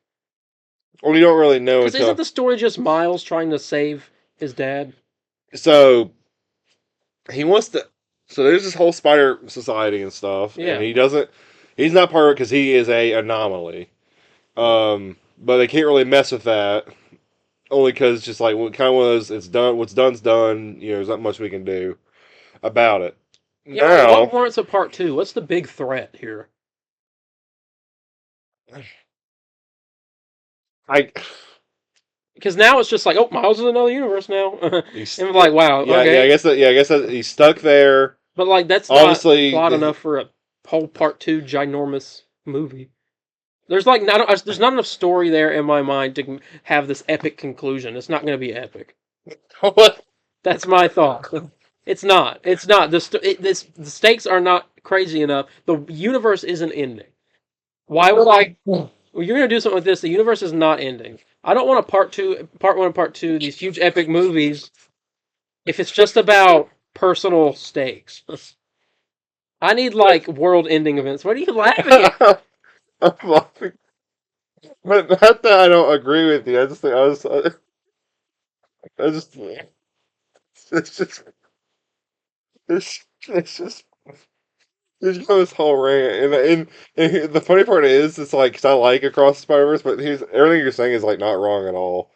Well, you don't really know. Because isn't the story just Miles trying to save his dad? So he wants to. So there's this whole spider society and stuff, Yeah. and he doesn't. He's not part of it because he is a anomaly. But they can't really mess with that. Only because just like kind of was, it's done. What's done's done. You know, there's not much we can do about it. Yeah, Now, what warrants a part 2? What's the big threat here? Because now it's just like, oh, Miles is in another universe now, and like, wow, yeah, okay. I guess that he's stuck there. But like, that's Obviously, not plot enough for a whole part 2 ginormous movie. There's like there's not enough story there in my mind to have this epic conclusion. It's not going to be epic. What? That's my thought. It's not. It's not. The stakes are not crazy enough. The universe isn't ending. Why would I? Well, you're going to do something like this. The universe is not ending. I don't want a part 1 and part 2, these huge epic movies, if it's just about personal stakes. I need like world-ending events. What are you laughing at? I'm laughing. But not that I don't agree with you. I just think I just, it's just, it's just, there's no this whole rant, and the funny part is, it's like, 'cause I like Across the Spider-Verse, but everything you're saying is like not wrong at all.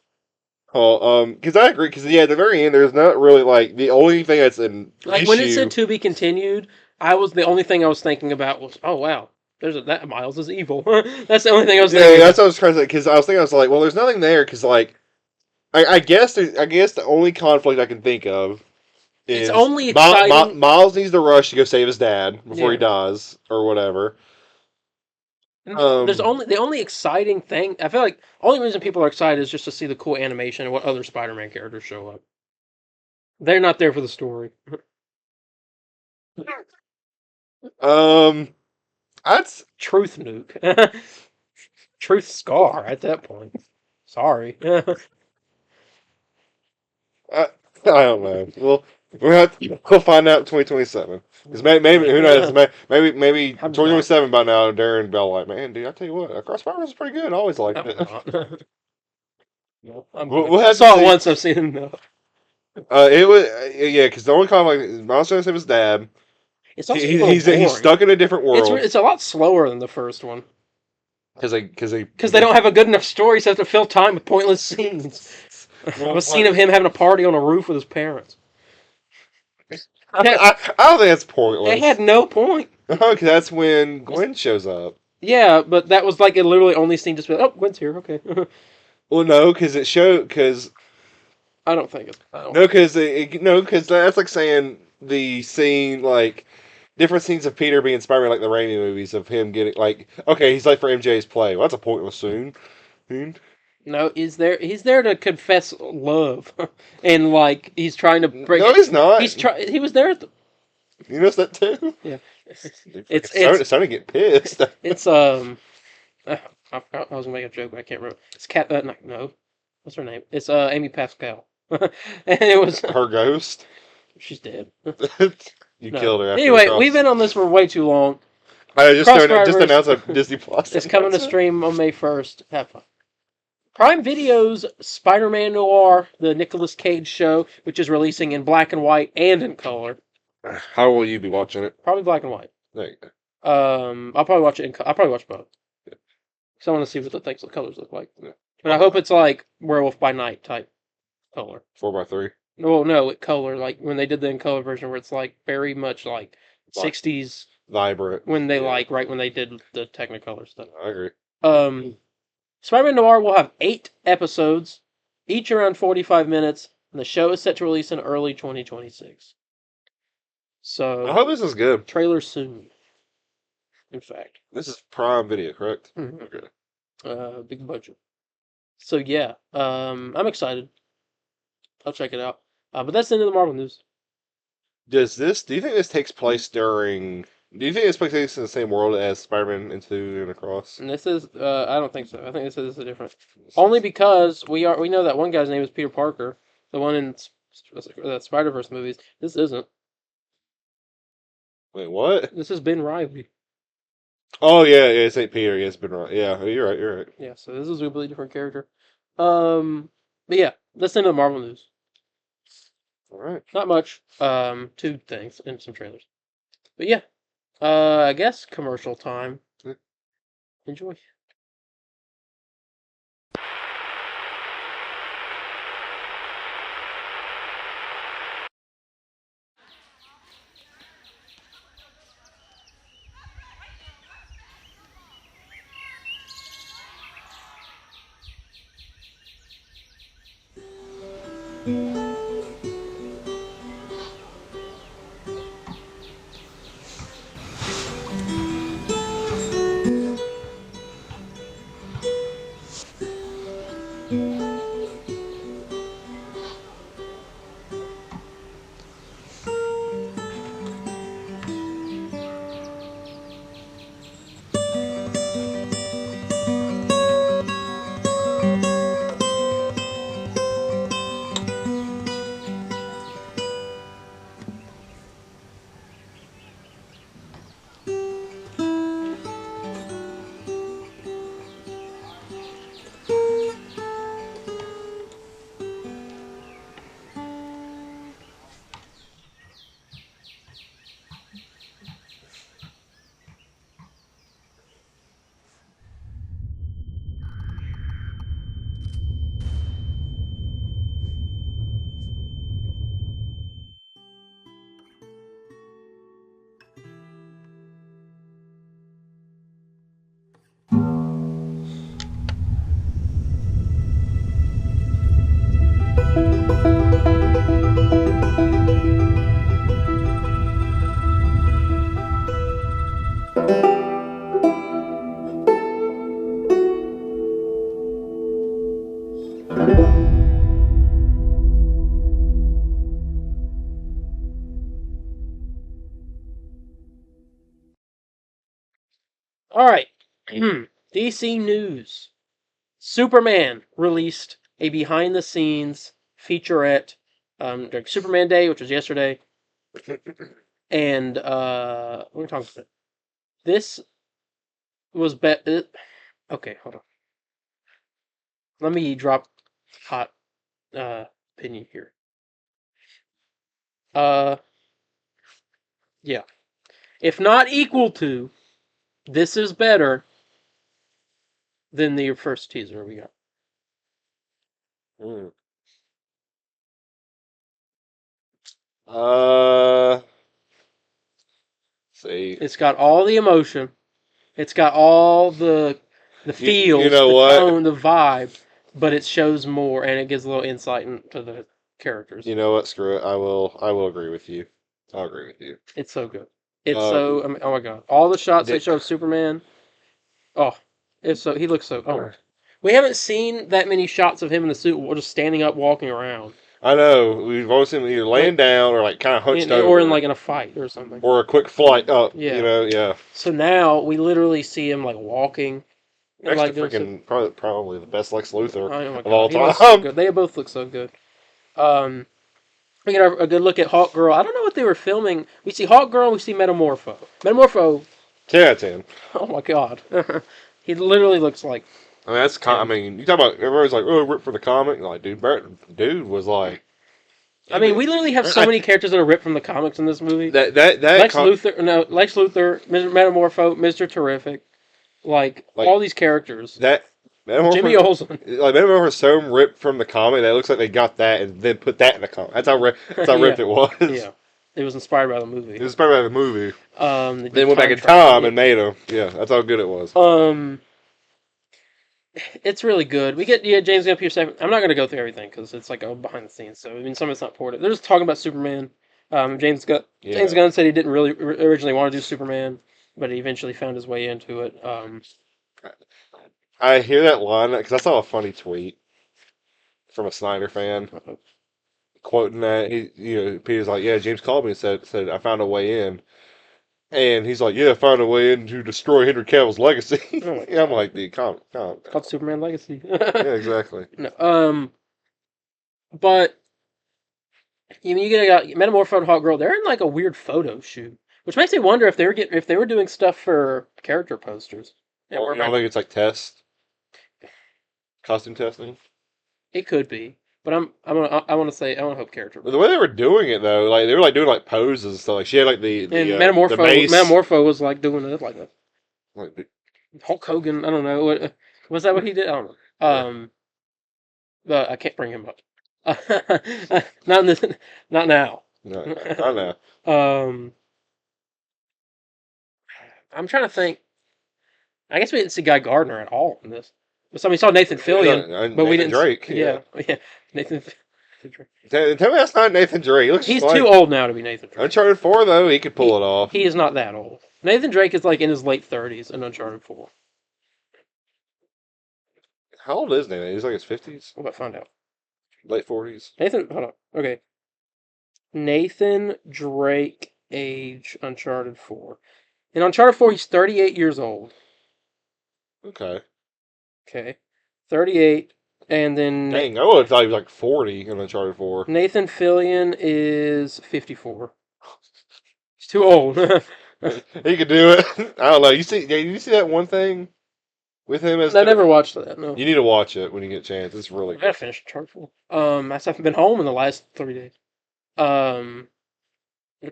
Oh, because I agree. Because yeah, at the very end, there's not really like the only thing that's an Like when it issue. said to be continued, the only thing I was thinking about was, oh wow, that Miles is evil. That's the only thing I was Yeah, thinking that's about. what I was trying to say. Because I was like, well, there's nothing there. Because like, I guess the only conflict I can think of It's is only exciting. Miles needs to rush to go save his dad before he Yeah. dies or whatever. There's Um, only the only exciting thing. I feel like the only reason people are excited is just to see the cool animation and what other Spider-Man characters show up. They're not there for the story. um, that's Truth nuke. Truth scar at that point. Sorry. I, I don't know. We'll find out in 2027. Because maybe who knows? Maybe I'm not. 2027 by now. Darren Bell like, man, dude, I tell you what, Across Spider-Man is pretty good. I always liked I'm it. not. No, I'm We'll, good. we'll I have to saw it see. once. I've seen it enough. It was yeah, because the only conflict is Miles trying to save his dad. It's also a little He's boring. stuck in a different world It's a lot slower than the first one because because they don't have a good enough story, so they have to fill time with pointless scenes. Well, A scene of him having a party on a roof with his parents. I don't think that's It pointless. had no point. Because that's when Gwen shows up. Yeah, but that was like it literally only scene just be like, oh, Gwen's here, okay. Well, no, because it showed because I don't think it's. I don't no, because that's like saying the scene like different scenes of Peter being Spider-Man, like the Raimi movies of him getting like okay, he's like for MJ's play. Well, that's a pointless scene. No, he's there to confess love, and like he's trying to break. No, he's not. He was there. You notice that too? Yeah. It's It's starting to get pissed. it's I was gonna make a joke, but I can't remember. It's Cat. No, what's her name? It's Amy Pascal, and it was Her ghost. she's dead. You No. killed her. After Anyway, Across. we've been on this for way too long. I just Crossfibers. announced a Disney Plus. It's coming to stream on May 1st. Have fun. Prime Video's Spider-Man Noir, the Nicolas Cage show, which is releasing in black and white and in color. How will you be watching it? Probably black and white. There you go. I'll probably watch it. I'll probably watch both. Yeah. Because I want to see what the colors look like. Yeah. But I hope it's like Werewolf by Night type color. 4x3. No, color like when they did the in color version, where it's like very much like '60s Vibrant. when they right when they did the Technicolor stuff. I agree. Spider-Man Noir will have 8 episodes, each around 45 minutes, and the show is set to release in early 2026. So I hope this is good. trailer soon. In fact, This is Prime Video, correct? Mhm. Okay. Big budget. So yeah, I'm excited. I'll check it out. But that's the end of the Marvel news. Do you think this takes place during? Do you think this takes place in the same world as Spider-Man Into and Across? And this is, I don't think so. I think this is different. Only because we know that one guy's name is Peter Parker, the one in the Spider-Verse movies. This isn't. Wait, what? This is Ben Reilly. Oh yeah, it's St. Peter. Yeah, it's been right. Yeah, you're right. You're right. Yeah, so this is a completely different character. But yeah, that's the end of the Marvel news. All right. Not much. 2 things and some trailers. But yeah, I guess commercial time. Yeah. Enjoy. All right. DC News. Superman released a behind-the-scenes featurette during Superman Day, which was yesterday. And what are we talking about? This was okay, hold on. Let me drop hot opinion here. Yeah. If not equal to, this is better than the first teaser we got. Mm. See. It's got all the emotion. It's got all the feels, you know the what? tone, the vibe, but it shows more and it gives a little insight into the characters. You know what? Screw it. I will agree with you. I'll agree with you. It's so good. It's Uh, so. I mean, oh my god! All the shots they Did- show of Superman. Oh, it's so. He looks so. Oh, we haven't seen that many shots of him in the suit. We're just standing up, walking around, I know. We've always seen him either laying down or like kind of hunched over, or in like in a fight or something. or a quick flight up. Yeah. You know, yeah. So now we literally see him like walking. And, Next like, to freaking probably the best Lex Luthor oh my of all he looks so time. good. They both look so good. We get a good look at Hawk Girl. I don't know what they were filming. We see Hawk Girl and we see Metamorpho. Metamorpho, 10 out of 10. oh my god. He literally looks like. I mean, that's I mean, you talk about everybody's like, oh, ripped from the comic. Like, dude was like. I mean, we literally have so many characters that are ripped from the comics in this movie. That Lex Luthor, Mr. Metamorpho, Mr. Terrific, like all these characters. Jimmy Olsen. Like Metamorpho is so ripped from the comic that it looks like they got that and then put that in the comic. That's how ripped it was. Yeah, it was inspired by the movie. It was inspired by the movie. They went back in time and made them. Yeah, that's how good it was. It's really good. We get James Gunn, Peter Safran. I'm not going to go through everything because it's like behind the scenes. So I mean, some of it's not ported. They're just talking about Superman. James Gunn said he didn't really originally want to do Superman, but he eventually found his way into it. I hear that line because I saw a funny tweet from a Snyder fan quoting that. Peter's like, "Yeah, James called me and said I found a way in." And he's like, "Yeah, I found a way in to destroy Henry Cavill's legacy." Yeah, I'm like, "Dude, calm down." It's called Superman Legacy. Yeah, exactly. No, but you get Metamorpho and Hawk Girl. They're in like a weird photo shoot, which makes me wonder if they were doing stuff for character posters. I don't think it's like costume testing. It could be, but I want to hope character. The way they were doing it though, like they were like doing like poses and stuff. Like she had like the mace. Metamorpho was like doing it like a Like Hulk Hogan. I don't know what was that. What he did? I don't know. But I can't bring him up. Not in this, not now. No, I know. I'm trying to think. I guess we didn't see Guy Gardner at all in this. But we saw Nathan Fillion, but we didn't. Drake. Yeah, Nathan Drake. Tell me that's not Nathan Drake. He's too old now to be Nathan Drake. Uncharted 4 though, he could pull it off. He is not that old. Nathan Drake is like in his late 30s in Uncharted 4. How old is Nathan? He's like his 50s. We'll find out. Late 40s. Hold on. Okay. Nathan Drake age Uncharted 4. In Uncharted 4, he's 38 years old. Okay. 38. And then... Dang, I would have thought he was like 40 in Uncharted 4. Nathan Fillion is 54. He's too old. He could do it. I don't know. You see that one thing with him? I never watched that, no. You need to watch it when you get a chance. It's really good. I gotta finish Uncharted 4. I haven't been home in the last 3 days. Or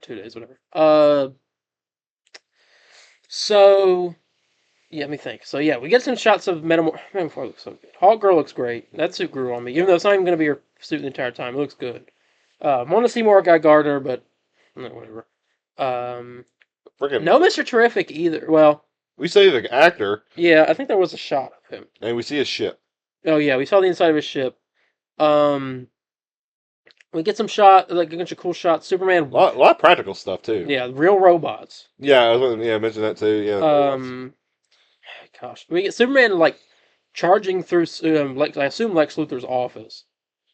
2 days, whatever. So... Yeah, let me think. So yeah, we get some shots of Metamorpho looks so good. Hawk Girl looks great. That suit grew on me, even though it's not even going to be her suit the entire time. It looks good. I want to see more Guy Gardner, but no, whatever. No Mr. Terrific either. Well, we see the actor. Yeah, I think there was a shot of him, and we see his ship. Oh yeah, we saw the inside of his ship. We get some like a bunch of cool shots. Superman. A lot of practical stuff too. Yeah, real robots. Yeah, I was mention that too. Yeah. Gosh, we get Superman like charging through. I assume Lex Luthor's office.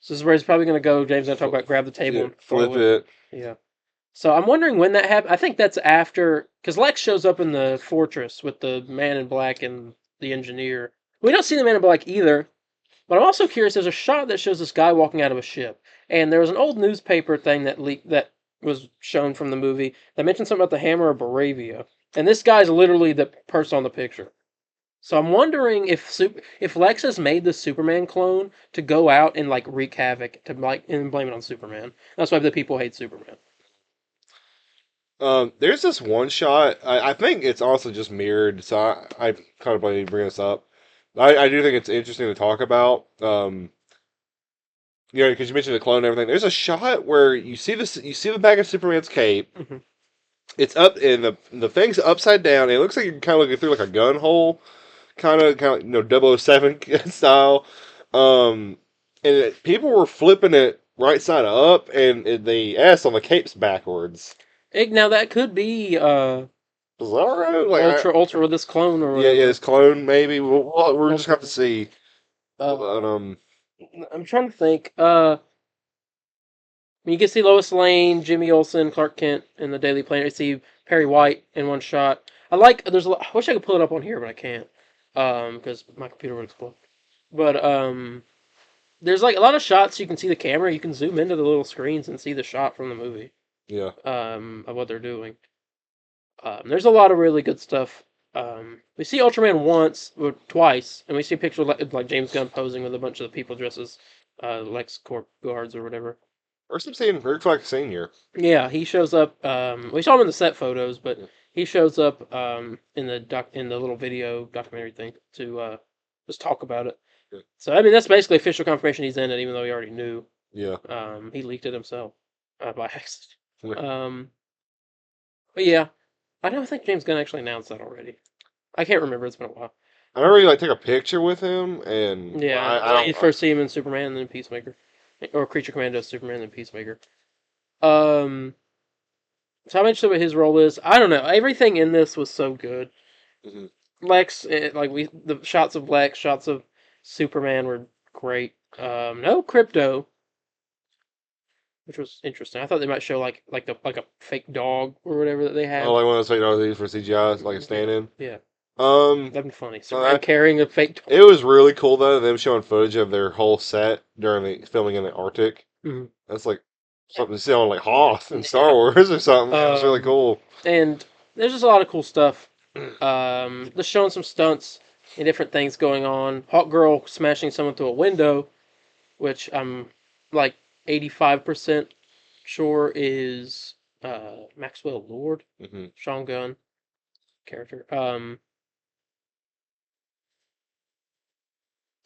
So this is where he's probably going to go. James and I talk about grab the table and flip it. Yeah. So I'm wondering when that happened. I think that's after, because Lex shows up in the fortress with the Man in Black and the engineer. We don't see the Man in Black either, but I'm also curious. There's a shot that shows this guy walking out of a ship, and there was an old newspaper thing that was shown from the movie that mentioned something about the Hammer of Baravia, and this guy's literally the person on the picture. So I'm wondering if Lex has made the Superman clone to go out and like wreak havoc to like and blame it on Superman. That's why the people hate Superman. There's this one shot. I think it's also just mirrored. So I kind of bring this up. I do think it's interesting to talk about. Because you mentioned the clone and everything. There's a shot where you see this. You see the back of Superman's cape. Mm-hmm. It's up, and the thing's upside down. And it looks like you're kind of looking through like a gun hole, kind of 007 style. People were flipping it right side up, and the S on the cape's backwards. Now that could be Bizarro, like Ultra with this clone or yeah, whatever. this clone maybe. We're just have to see. But, I'm trying to think. You can see Lois Lane, Jimmy Olsen, Clark Kent in the Daily Planet. You see Perry White in one shot. I like. I wish I could pull it up on here, but I can't. Because my computer would explode. But there's like a lot of shots. You can see the camera. You can zoom into the little screens and see the shot from the movie. yeah. Of what they're doing. There's a lot of really good stuff. We see Ultraman once or twice, and we see a picture of like James Gunn posing with a bunch of the people dressed as LexCorp guards or whatever. First I'm seeing Rick Flag Senior. Yeah, he shows up. We saw him in the set photos, but he shows up in the little video documentary thing to just talk about it. Yeah. So I mean, that's basically official confirmation he's in it, even though he already knew. Yeah. He leaked it himself by accident. Yeah. But yeah, I don't think James Gunn actually announced that already. I can't remember. It's been a while. I remember you like take a picture with him, and Yeah, I you don't. first see him in Superman, and then Peacemaker, or Creature Commando, Superman, and then Peacemaker. So I'm interested what his role is. I don't know. Everything in this was so good. Mm-hmm. Lex, the shots of Lex, shots of Superman were great. No Crypto, which was interesting. I thought they might show like a fake dog or whatever that they had. Oh, like one of those fake dogs for CGI, like a stand-in. Yeah, Um, that'd be funny. Superman carrying a fake dog. it was really cool though. Them showing footage of their whole set during the filming in the Arctic. Mm-hmm. That's like something to see on like Hoth in Star Wars or something. It was really cool. And there's just a lot of cool stuff. Just showing some stunts and different things going on. Hawk Girl smashing someone through a window, which I'm like 85% sure is Maxwell Lord, Mm-hmm. Sean Gunn character.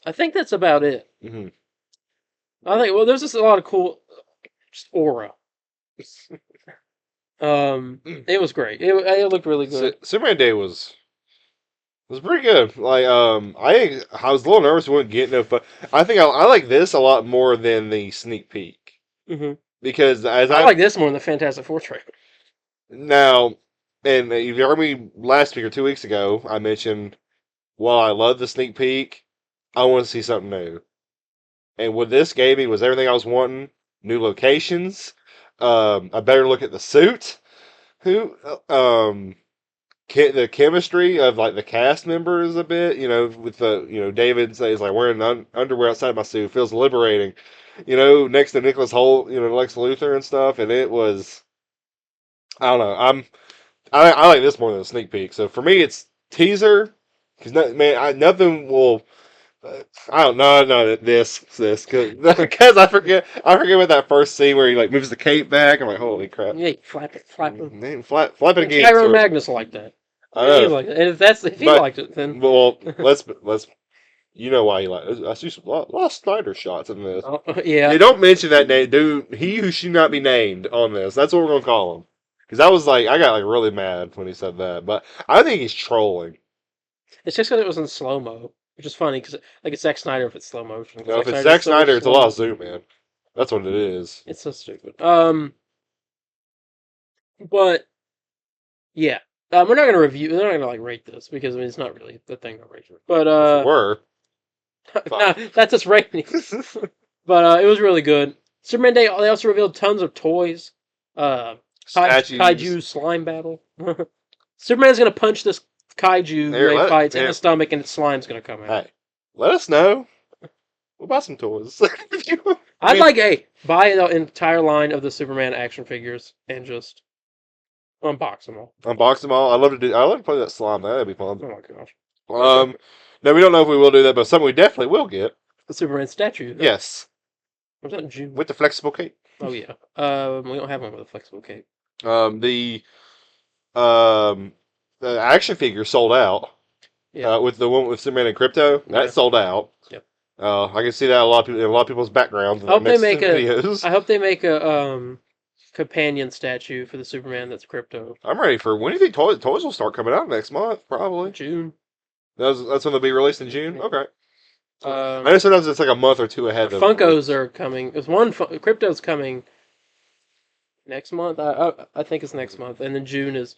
I think that's about it. Mm-hmm. I think there's just a lot of cool just aura. It was great. It looked really good. Superman Day was pretty good. Like I was a little nervous we wouldn't get no, but I think I like this a lot more than the sneak peek Mm-hmm. because as I like this more than the Fantastic Four trailer. now, and if you heard me last week or 2 weeks ago, I mentioned while I love the sneak peek, I want to see something new. And what this gave me was everything I was wanting: new locations, a better look at the suit, the chemistry of like the cast members a bit. With the David says like wearing underwear outside my suit feels liberating. Next to Nicholas Holt, Lex Luthor and stuff, and it was. I don't know. I like this more than a sneak peek. So for me, it's teaser because nothing will. I don't know. No, this because I forget about that first scene where he like moves the cape back. I'm like, holy crap! Yeah, flap it. Flap it again. Tyrone Magnus liked that. I know. He liked it. And if he liked it, then well, let's. You know why he liked it. I see a lot of Snyder shots in this. yeah. They don't mention that name, dude. He who should not be named on this. That's what we're gonna call him. Because I was like, I got like really mad when he said that. But I think he's trolling. It's just because it was in slow mo, which is funny because like it's Zack Snyder if it's slow motion. No, if it's Zack Snyder, it's a lot of zoom, man. That's what it is. It's so stupid. But yeah, we're not gonna review. We're not gonna like rate this because I mean it's not really the thing to rate it. But Were. nah, that's just rating. But it was really good. Superman Day. They also revealed tons of toys. statues. Kaiju slime battle. Superman's gonna punch this kaiju There, Ray fights in there. the stomach, and its slime's gonna come out. Hey, let us know. We'll buy some toys. I'd like buy the entire line of the Superman action figures and just unbox them all. unbox them all. I love to play that slime. That'd be fun. Oh my gosh, No, we don't know if we will do that, but something we definitely will get. the Superman statue. Yes, Was that in June? with the flexible cape. Oh yeah. We don't have one with a flexible cape. The um the action figure sold out. Yeah. With the one with Superman and Crypto, that Yeah. sold out. Yep. I can see that in a lot of people's backgrounds. I hope they make videos. I hope they make a companion statue for the Superman that's Crypto. I'm ready for. When do you think toys will start coming out next month? Probably. June. That's when they'll be released in June. Yeah. Okay. I Um, know sometimes it's like a month or two ahead. of Funkos are coming. There's one Crypto's coming next month. I think it's next month, and then June is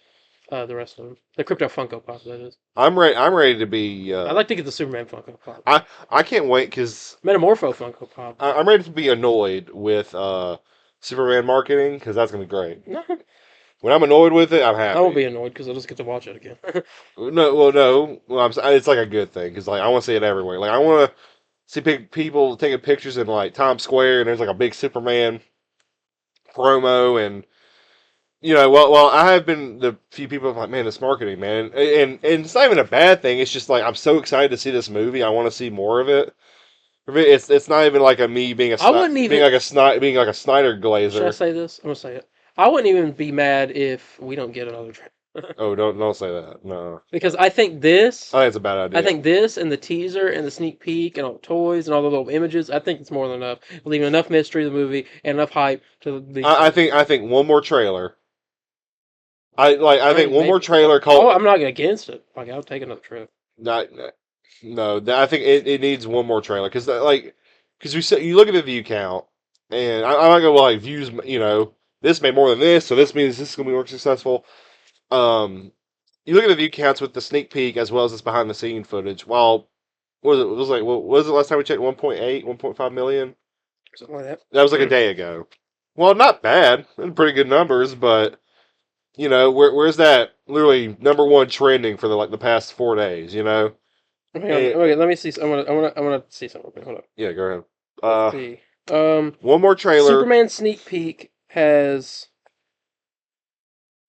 the rest of them. The Crypto Funko Pop, that is. I'm ready. I'm ready to be. I'd like to get the Superman Funko Pop. I can't wait because Metamorpho Funko Pop. I'm ready to be annoyed with Superman marketing because that's gonna be great. When I'm annoyed with it, I'm happy. I won't be annoyed because I'll just get to watch it again. No. Well, it's like a good thing because like I want to see it everywhere. Like I want to see people taking pictures in like Times Square and there's like a big Superman promo and well I have been the few people like man this marketing man and it's not even a bad thing. It's just like I'm so excited to see this movie. I want to see more of it. It's not even like me being a I wouldn't even being like a Snyder glazer. Should I say this? I'm gonna say it. I wouldn't even be mad if we don't get another trailer. Oh, don't say that. No. Because I think this, I think it's a bad idea. I think this and the teaser and the sneak peek and all the toys and all the little images, I think it's more than enough. Leaving enough mystery to the movie and enough hype to the. I think one more trailer. I think one maybe. more trailer Oh, called. I'm not against it. Like I'll take another trailer. No, I think it needs one more trailer because you look at the view count and I'm not gonna like views. This made more than this, so this means this is gonna be more successful. You look at the view counts with the sneak peek as well as this behind the scene footage. Well, what was it last time we checked? 1.8, 1.5 million. Something like that. That was like a day ago. Well, not bad. Pretty good numbers, but where's that literally number one trending for the past 4 days? Okay, let me see. I want to see something. Hold up. Yeah, go ahead. Let's see. One more trailer. Superman sneak peek has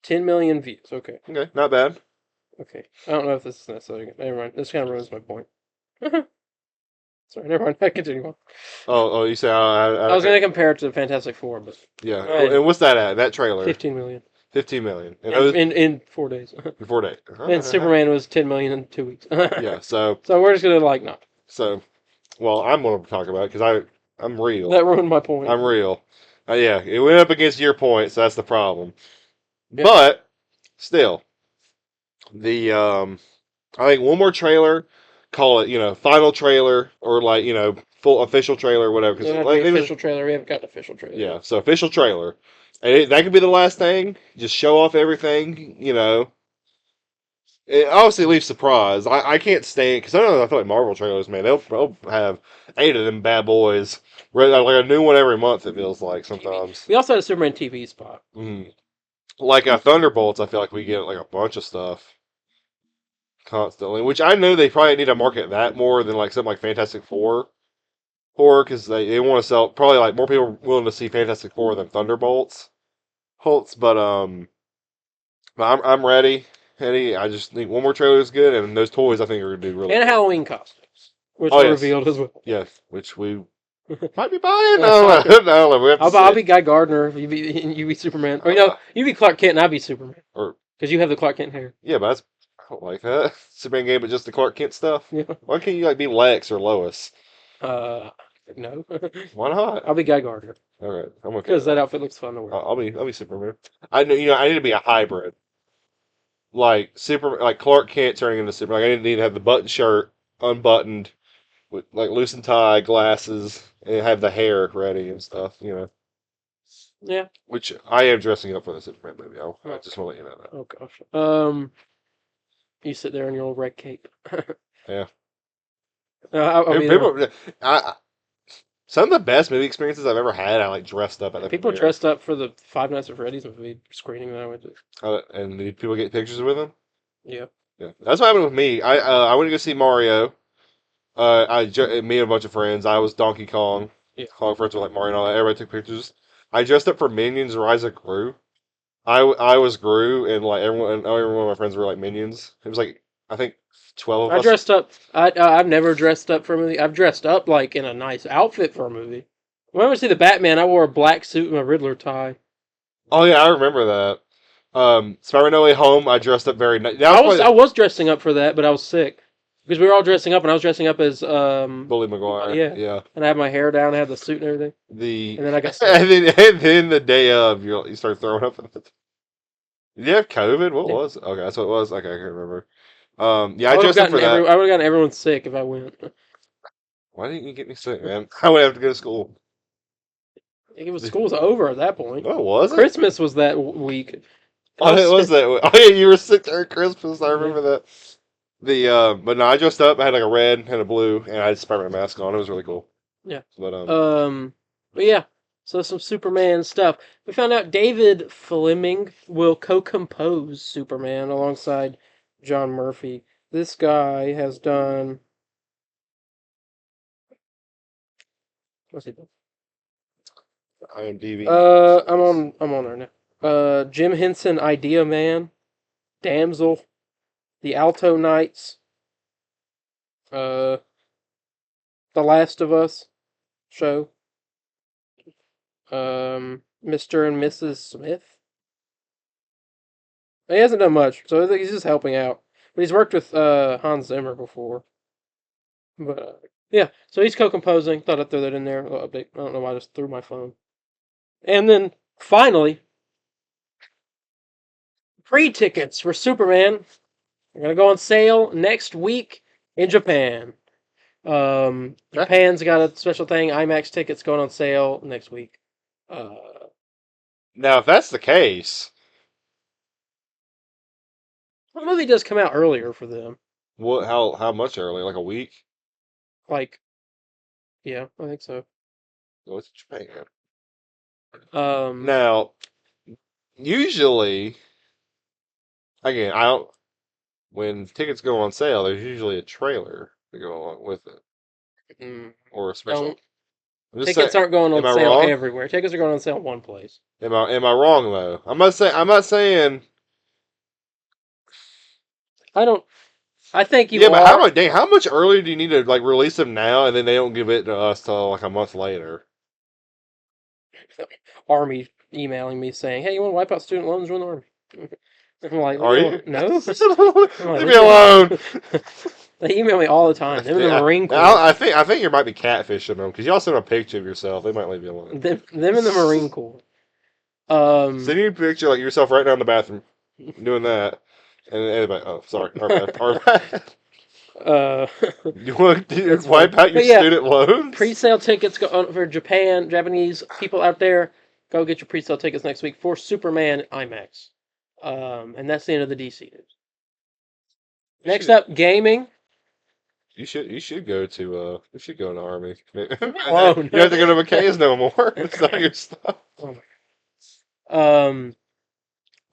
10 million views. Okay. Okay, not bad. Okay. I don't know if this is necessary. Never mind. This kind of ruins my point. Sorry, never mind. I continue on. Oh, you say I was going to compare it to Fantastic Four, but yeah. Right. And what's that at? That trailer? 15 million 15 million. And in 4 days. 4 days. And Superman was 10 million in 2 weeks. Yeah. So we're just going to not. well, I'm going to talk about it because I'm real. That ruined my point. I'm real. Yeah, it went up against your point, so that's the problem. Yep. But still, I think one more trailer, call it final trailer or full official trailer, whatever. Doesn't have to be official trailer. We haven't got an official trailer. Yeah, so official trailer, and that could be the last thing. Just show off everything. It obviously leaves surprise. I can't stand because I feel like Marvel trailers, man, they'll have 8 of them bad boys. Like a new one every month. It feels like sometimes. We also had a Superman TV spot. Mm. Like Thunderbolts, I feel like we get like a bunch of stuff constantly, which I know they probably need to market that more than like something like Fantastic Four, because they want to sell probably like more people willing to see Fantastic Four than Thunderbolts. But I'm ready. Eddie, I just think one more trailer is good, and those toys I think are gonna do really. And Halloween costumes, which Oh, were yes. revealed as well. Yes, which we might be buying. No, we have to I'll see. be Guy Gardner. You be Superman. Or you be Clark Kent and I be Superman. Or because you have the Clark Kent hair. yeah, but I don't like that Superman game, but just the Clark Kent stuff. Yeah. Why can't you be Lex or Lois? No. Why not? I'll be Guy Gardner All right, I'm okay. because that outfit looks fun to wear. I'll be Superman. I know I need to be a hybrid, like Clark Kent turning into Superman. Like, I need to have the button shirt unbuttoned, with like loosened tie, glasses, and have the hair ready and stuff. Yeah. Which I am dressing up for the Superman movie. I just want to let you know that. Oh gosh. You sit there in your old red cape. Yeah. I'll be there. People, Some of the best movie experiences I've ever had, I like dressed up at the People premiere. dressed up for the Five Nights at Freddy's movie screening that I went to. And did people get pictures with them? Yeah. Yeah, that's what happened with me. I went to go see Mario. Me and a bunch of friends. I was Donkey Kong. Yeah. All my friends were like Mario and all that. Everybody took pictures. I dressed up for Minions Rise of Gru. I was Gru, and like every one of my friends were like Minions. It was like I think 12 of I us. dressed up. I've never dressed up for a movie. I've dressed up like in a nice outfit for a movie. When I went to see the Batman, I wore a black suit and a Riddler tie. Oh yeah, I remember that. Spider-Man No Way Home. I dressed up very nice. I was dressing up for that, but I was sick because we were all dressing up, and I was dressing up as Bully Maguire. yeah, Yeah. and I had my hair down, I had the suit and everything, The and then I got sick. and then the day of you start throwing up. Did you have COVID? What Yeah. was it? Okay, that's what it was. Okay, I can't remember. Yeah, I I would have dressed up for gotten that. I would have gotten everyone sick if I went. Why didn't you get me sick, man? I would have to go to school. School was over at that point. What was it? Christmas was that week. Oh, it was that way. Oh yeah, you were sick during Christmas. I remember that. But no, I dressed up. I had like a red and a blue, and I had a Spider-Man mask on. It was really cool. Yeah. But But yeah, so some Superman stuff. We found out David Fleming will co-compose Superman alongside John Murphy. This guy has done. What's he done? IMDb. I'm on there now. Jim Henson, Idea Man, Damsel, The Alto Knights, The Last of Us show, Mr. and Mrs. Smith. He hasn't done much, so I think he's just helping out. But he's worked with Hans Zimmer before. But yeah, so he's co-composing. Thought I'd throw that in there. A little update. I don't know why I just threw my phone. And then finally, pre-tickets for Superman are gonna go on sale next week in Japan. Japan's got a special thing. IMAX tickets going on sale next week. Now, if that's the case, The movie does come out earlier for them. what? How much early? Like a week? Like, yeah, I think so. What's Japan? Um, Now, usually, again, I don't. When tickets go on sale, there's usually a trailer to go along with it, mm, or a special. don't. I'm just Tickets saying, aren't going on am I sale wrong? everywhere. Tickets are going on sale in one place. Am I wrong though? I'm not saying. I don't. I think you Yeah, but are. how much earlier do you need to like release them now, and then they don't give it to us till like a month later? Army emailing me saying, "Hey, you want to wipe out student loans? Join the army." I'm like, Are you? No. Leave me alone. They email me all the time. Them in the Yeah. Marine Corps. I think you might be catfishing them because y'all send a picture of yourself. They might leave you alone. Them in the Marine Corps. Send you a picture like yourself right now in the bathroom doing that, and anybody. Oh, sorry. Our bad. Our bad. You want to That's wipe fine. out your But yeah, student loans? pre-sale tickets go on for Japanese people out there. Go get your pre-sale tickets next week for Superman IMAX. And that's the end of the DC news. Next up, gaming. You should go to in the army. Oh, no. You have to go to McKay's no more. It's not your stuff. Oh my.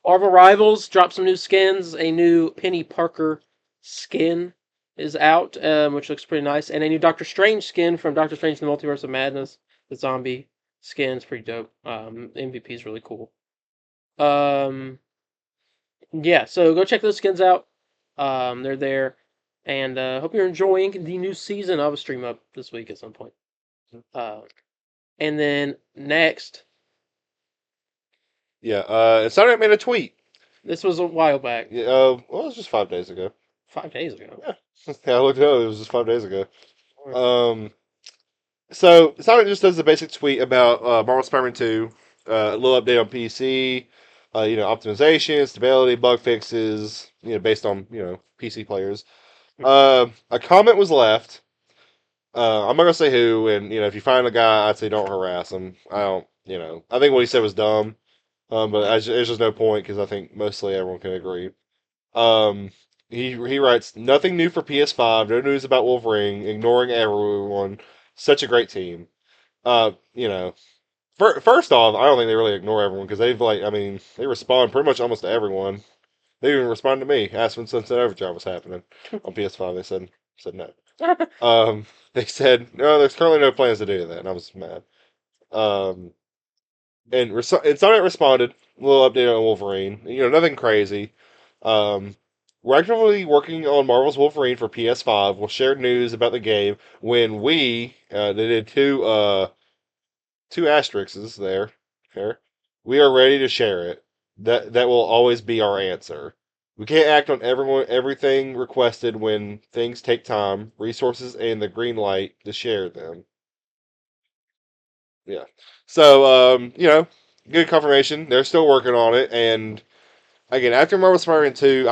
Marvel Rivals dropped some new skins. A new Penny Parker skin is out, which looks pretty nice, and a new Doctor Strange skin from Doctor Strange: The Multiverse of Madness. The zombie skin is pretty dope. MVP is really cool. Yeah, so go check those skins out. They're there, and hope you're enjoying the new season. I'll stream up this week at some point. And then next, Yeah, Saturday made a tweet. this was a while back, Yeah, well, it was just 5 days ago. 5 days ago. Yeah, I looked it up. It was just 5 days ago. So Sonic just does a basic tweet about Marvel Spider-Man 2, a little update on PC, optimization, stability, bug fixes, based on PC players. A comment was left. I'm not gonna say who, and if you find a guy, I'd say don't harass him. I don't, I think what he said was dumb. But there's just no point because I think mostly everyone can agree. Um, he writes nothing new for PS5. No news about Wolverine. Ignoring everyone. Such a great team. You know, first off, I don't think they really ignore everyone because they respond pretty much almost to everyone. They even responded to me, asked when Sunset Overdrive was happening on PS5. They said no. They said no. There's currently no plans to do that, and I was mad. Um, and Sonic responded, a little update on Wolverine. Nothing crazy. Um, we're actively working on Marvel's Wolverine for PS5. We'll share news about the game when they did two asterisks there. Here, we are ready to share it. That will always be our answer. We can't act on everything requested when things take time, resources, and the green light to share them. Yeah. So, good confirmation. They're still working on it, and again, after Marvel Spider-Man 2,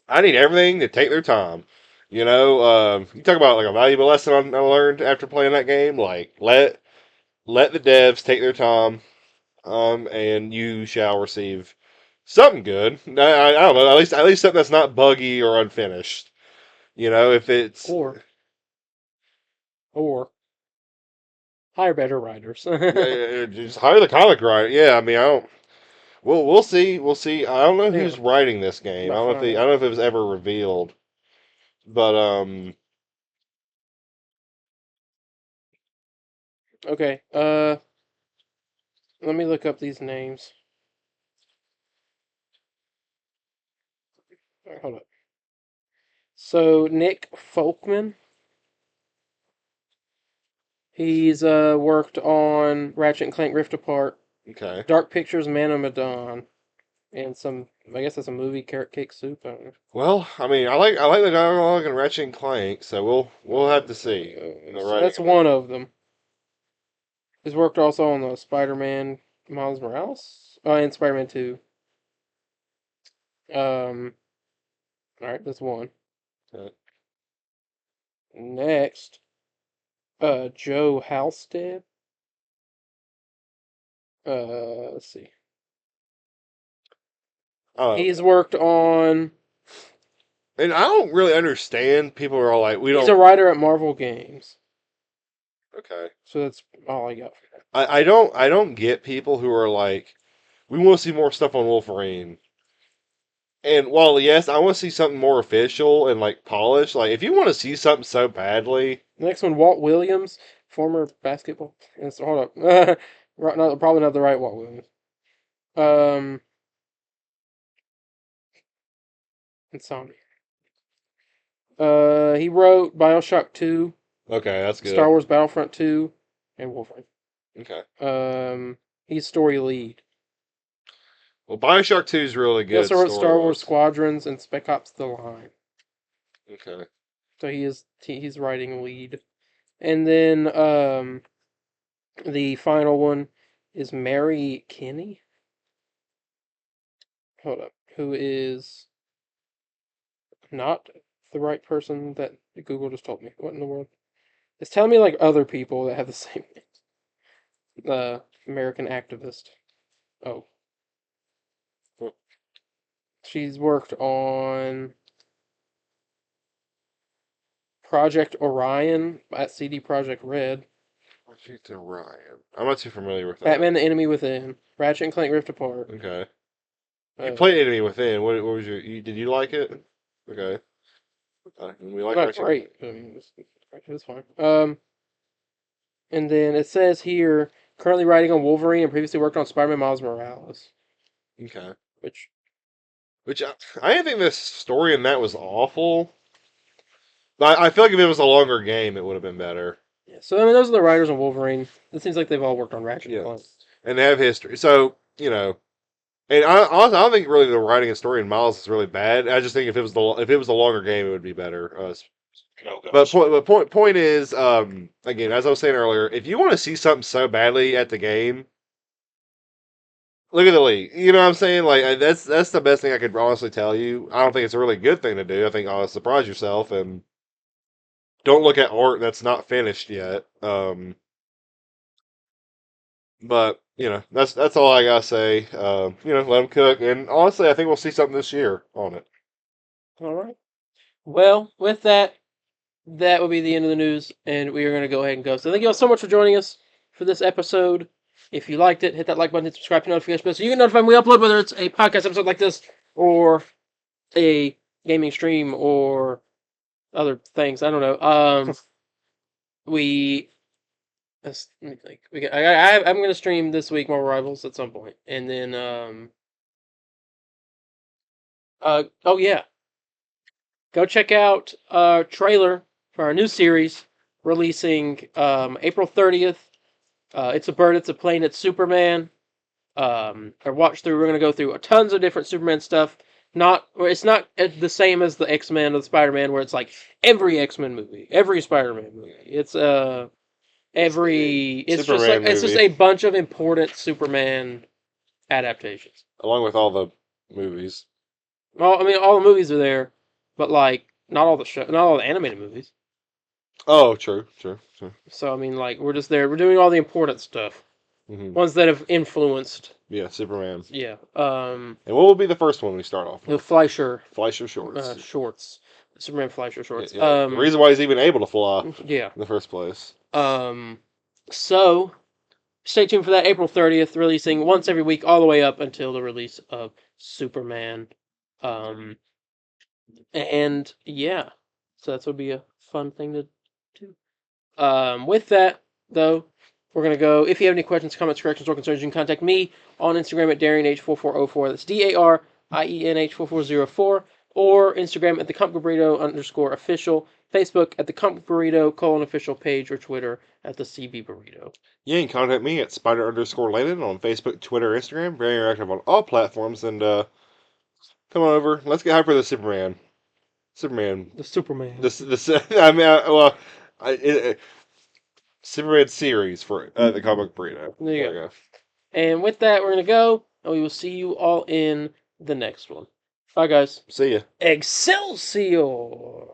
I need everything to take their time. You talk about like a valuable lesson I learned after playing that game. Like let the devs take their time, and you shall receive something good. I don't know, at least something that's not buggy or unfinished. If it's Or hire better writers. just hire the comic writer. Yeah, I mean, I don't. We'll see. We'll see. I don't know Yeah. who's writing this game. About I don't know if it was ever revealed. But Okay. Let me look up these names. All right, hold up. So Nick Folkman, he's worked on Ratchet and Clank Rift Apart, okay. Dark Pictures, Man of Medan, and some. I guess that's a movie, Carrot Cake Soup. I don't know. Well, I mean, I like the dialogue in Ratchet and Clank, so we'll have to see. So that's one of them. He's worked also on the Spider-Man Miles Morales, and Spider-Man 2. All right, that's one. Okay. Next, Joe Halstead. Let's see. He's worked on. And I don't really understand. People are all like, "We He's don't." a writer at Marvel Games. Okay. So that's all I got for that. I don't get people who are like, "We want to see more stuff on Wolverine." And while yes, I want to see something more official and like polished. Like if you want to see something so badly, Next one, Walt Williams, former basketball. Hold up, probably not the right Walt Williams. Um, Insomnia. He wrote Bioshock 2, okay, that's good. Star Wars Battlefront 2, and Wolverine. Okay. He's story lead. Well, Bioshock 2 is really He good. also wrote Star Wars story-wise. Squadrons and Spec Ops: The Line. Okay. So he's writing lead. And then the final one is Mary Kinney. Hold up, who is not the right person that Google just told me. What in the world? It's telling me like other people that have the same name. American activist. Oh. Well, She's worked on Project Orion at CD Projekt Red. Project Orion. I'm not too familiar with that. Batman: The Enemy Within. Ratchet and Clank Rift Apart. Okay. You played Enemy Within. What was did you like it? Okay. We like Not Ratchet. great. I mean, it's fine. And then it says here, currently writing on Wolverine and previously worked on Spider-Man Miles Morales. Okay. Which I didn't think the story in that was awful. But I feel like if it was a longer game, it would have been better. yeah. So I mean, those are the writers on Wolverine. It seems like they've all worked on Ratchet and Yeah. Clank. And they have history. So, and honestly, I don't think really the writing and story in Miles is really bad. I just think if it was a longer game, it would be better. No But gosh. point is, again, as I was saying earlier, if you want to see something so badly at the game, look at the league. You know what I'm saying? Like that's the best thing I could honestly tell you. I don't think it's a really good thing to do. I think I'll surprise yourself and don't look at art that's not finished yet. But that's all I gotta say. Let them cook, and honestly, I think we'll see something this year on it. All right. Well, with that, that will be the end of the news, and we are going to go ahead and go. So thank you all so much for joining us for this episode. If you liked it, hit that like button, hit subscribe to notification bell so you can notify when we upload, whether it's a podcast episode like this or a gaming stream or other things. I don't know. We. Let me think. I'm going to stream this week Marvel Rivals at some point, and then oh yeah, go check out our trailer for our new series releasing April 30th. It's a bird, it's a plane, it's Superman. Or watch through. We're gonna go through tons of different Superman stuff. It's not the same as the X-Men or the Spider-Man, where it's like every X-Men movie, every Spider-Man movie. It's it's just Superman like it's just movie. a bunch of important Superman adaptations. Along with all the movies. Well, I mean, all the movies are there, but like not all the animated movies. Oh, true. So I mean, like we're just there. We're doing all the important stuff, ones that have influenced. Yeah, Superman. Yeah. And what will be the first one we start off The with? Fleischer Fleischer shorts. shorts. Superman Fleischer shorts. Yeah. The reason why he's even able to fly Yeah. in the first place. So stay tuned for that April 30th, releasing once every week all the way up until the release of Superman. And yeah. So that's would be a fun thing to do. With that, though, we're going to go. If you have any questions, comments, corrections, or concerns, you can contact me on Instagram at DarienH4404. That's DARIENH4404. Or Instagram at the Comic Burrito _official. Facebook at the Comic Burrito _official page. Or Twitter at the CB Burrito. Yeah, you can contact me at Spider_Landon on Facebook, Twitter, Instagram. Very interactive on all platforms. And come on over. Let's get hyped for the Superman. The Superman. Superman series for the Comic Burrito. There you go. And with that, we're going to go. And we will see you all in the next one. Bye, guys. See ya. Excelsior!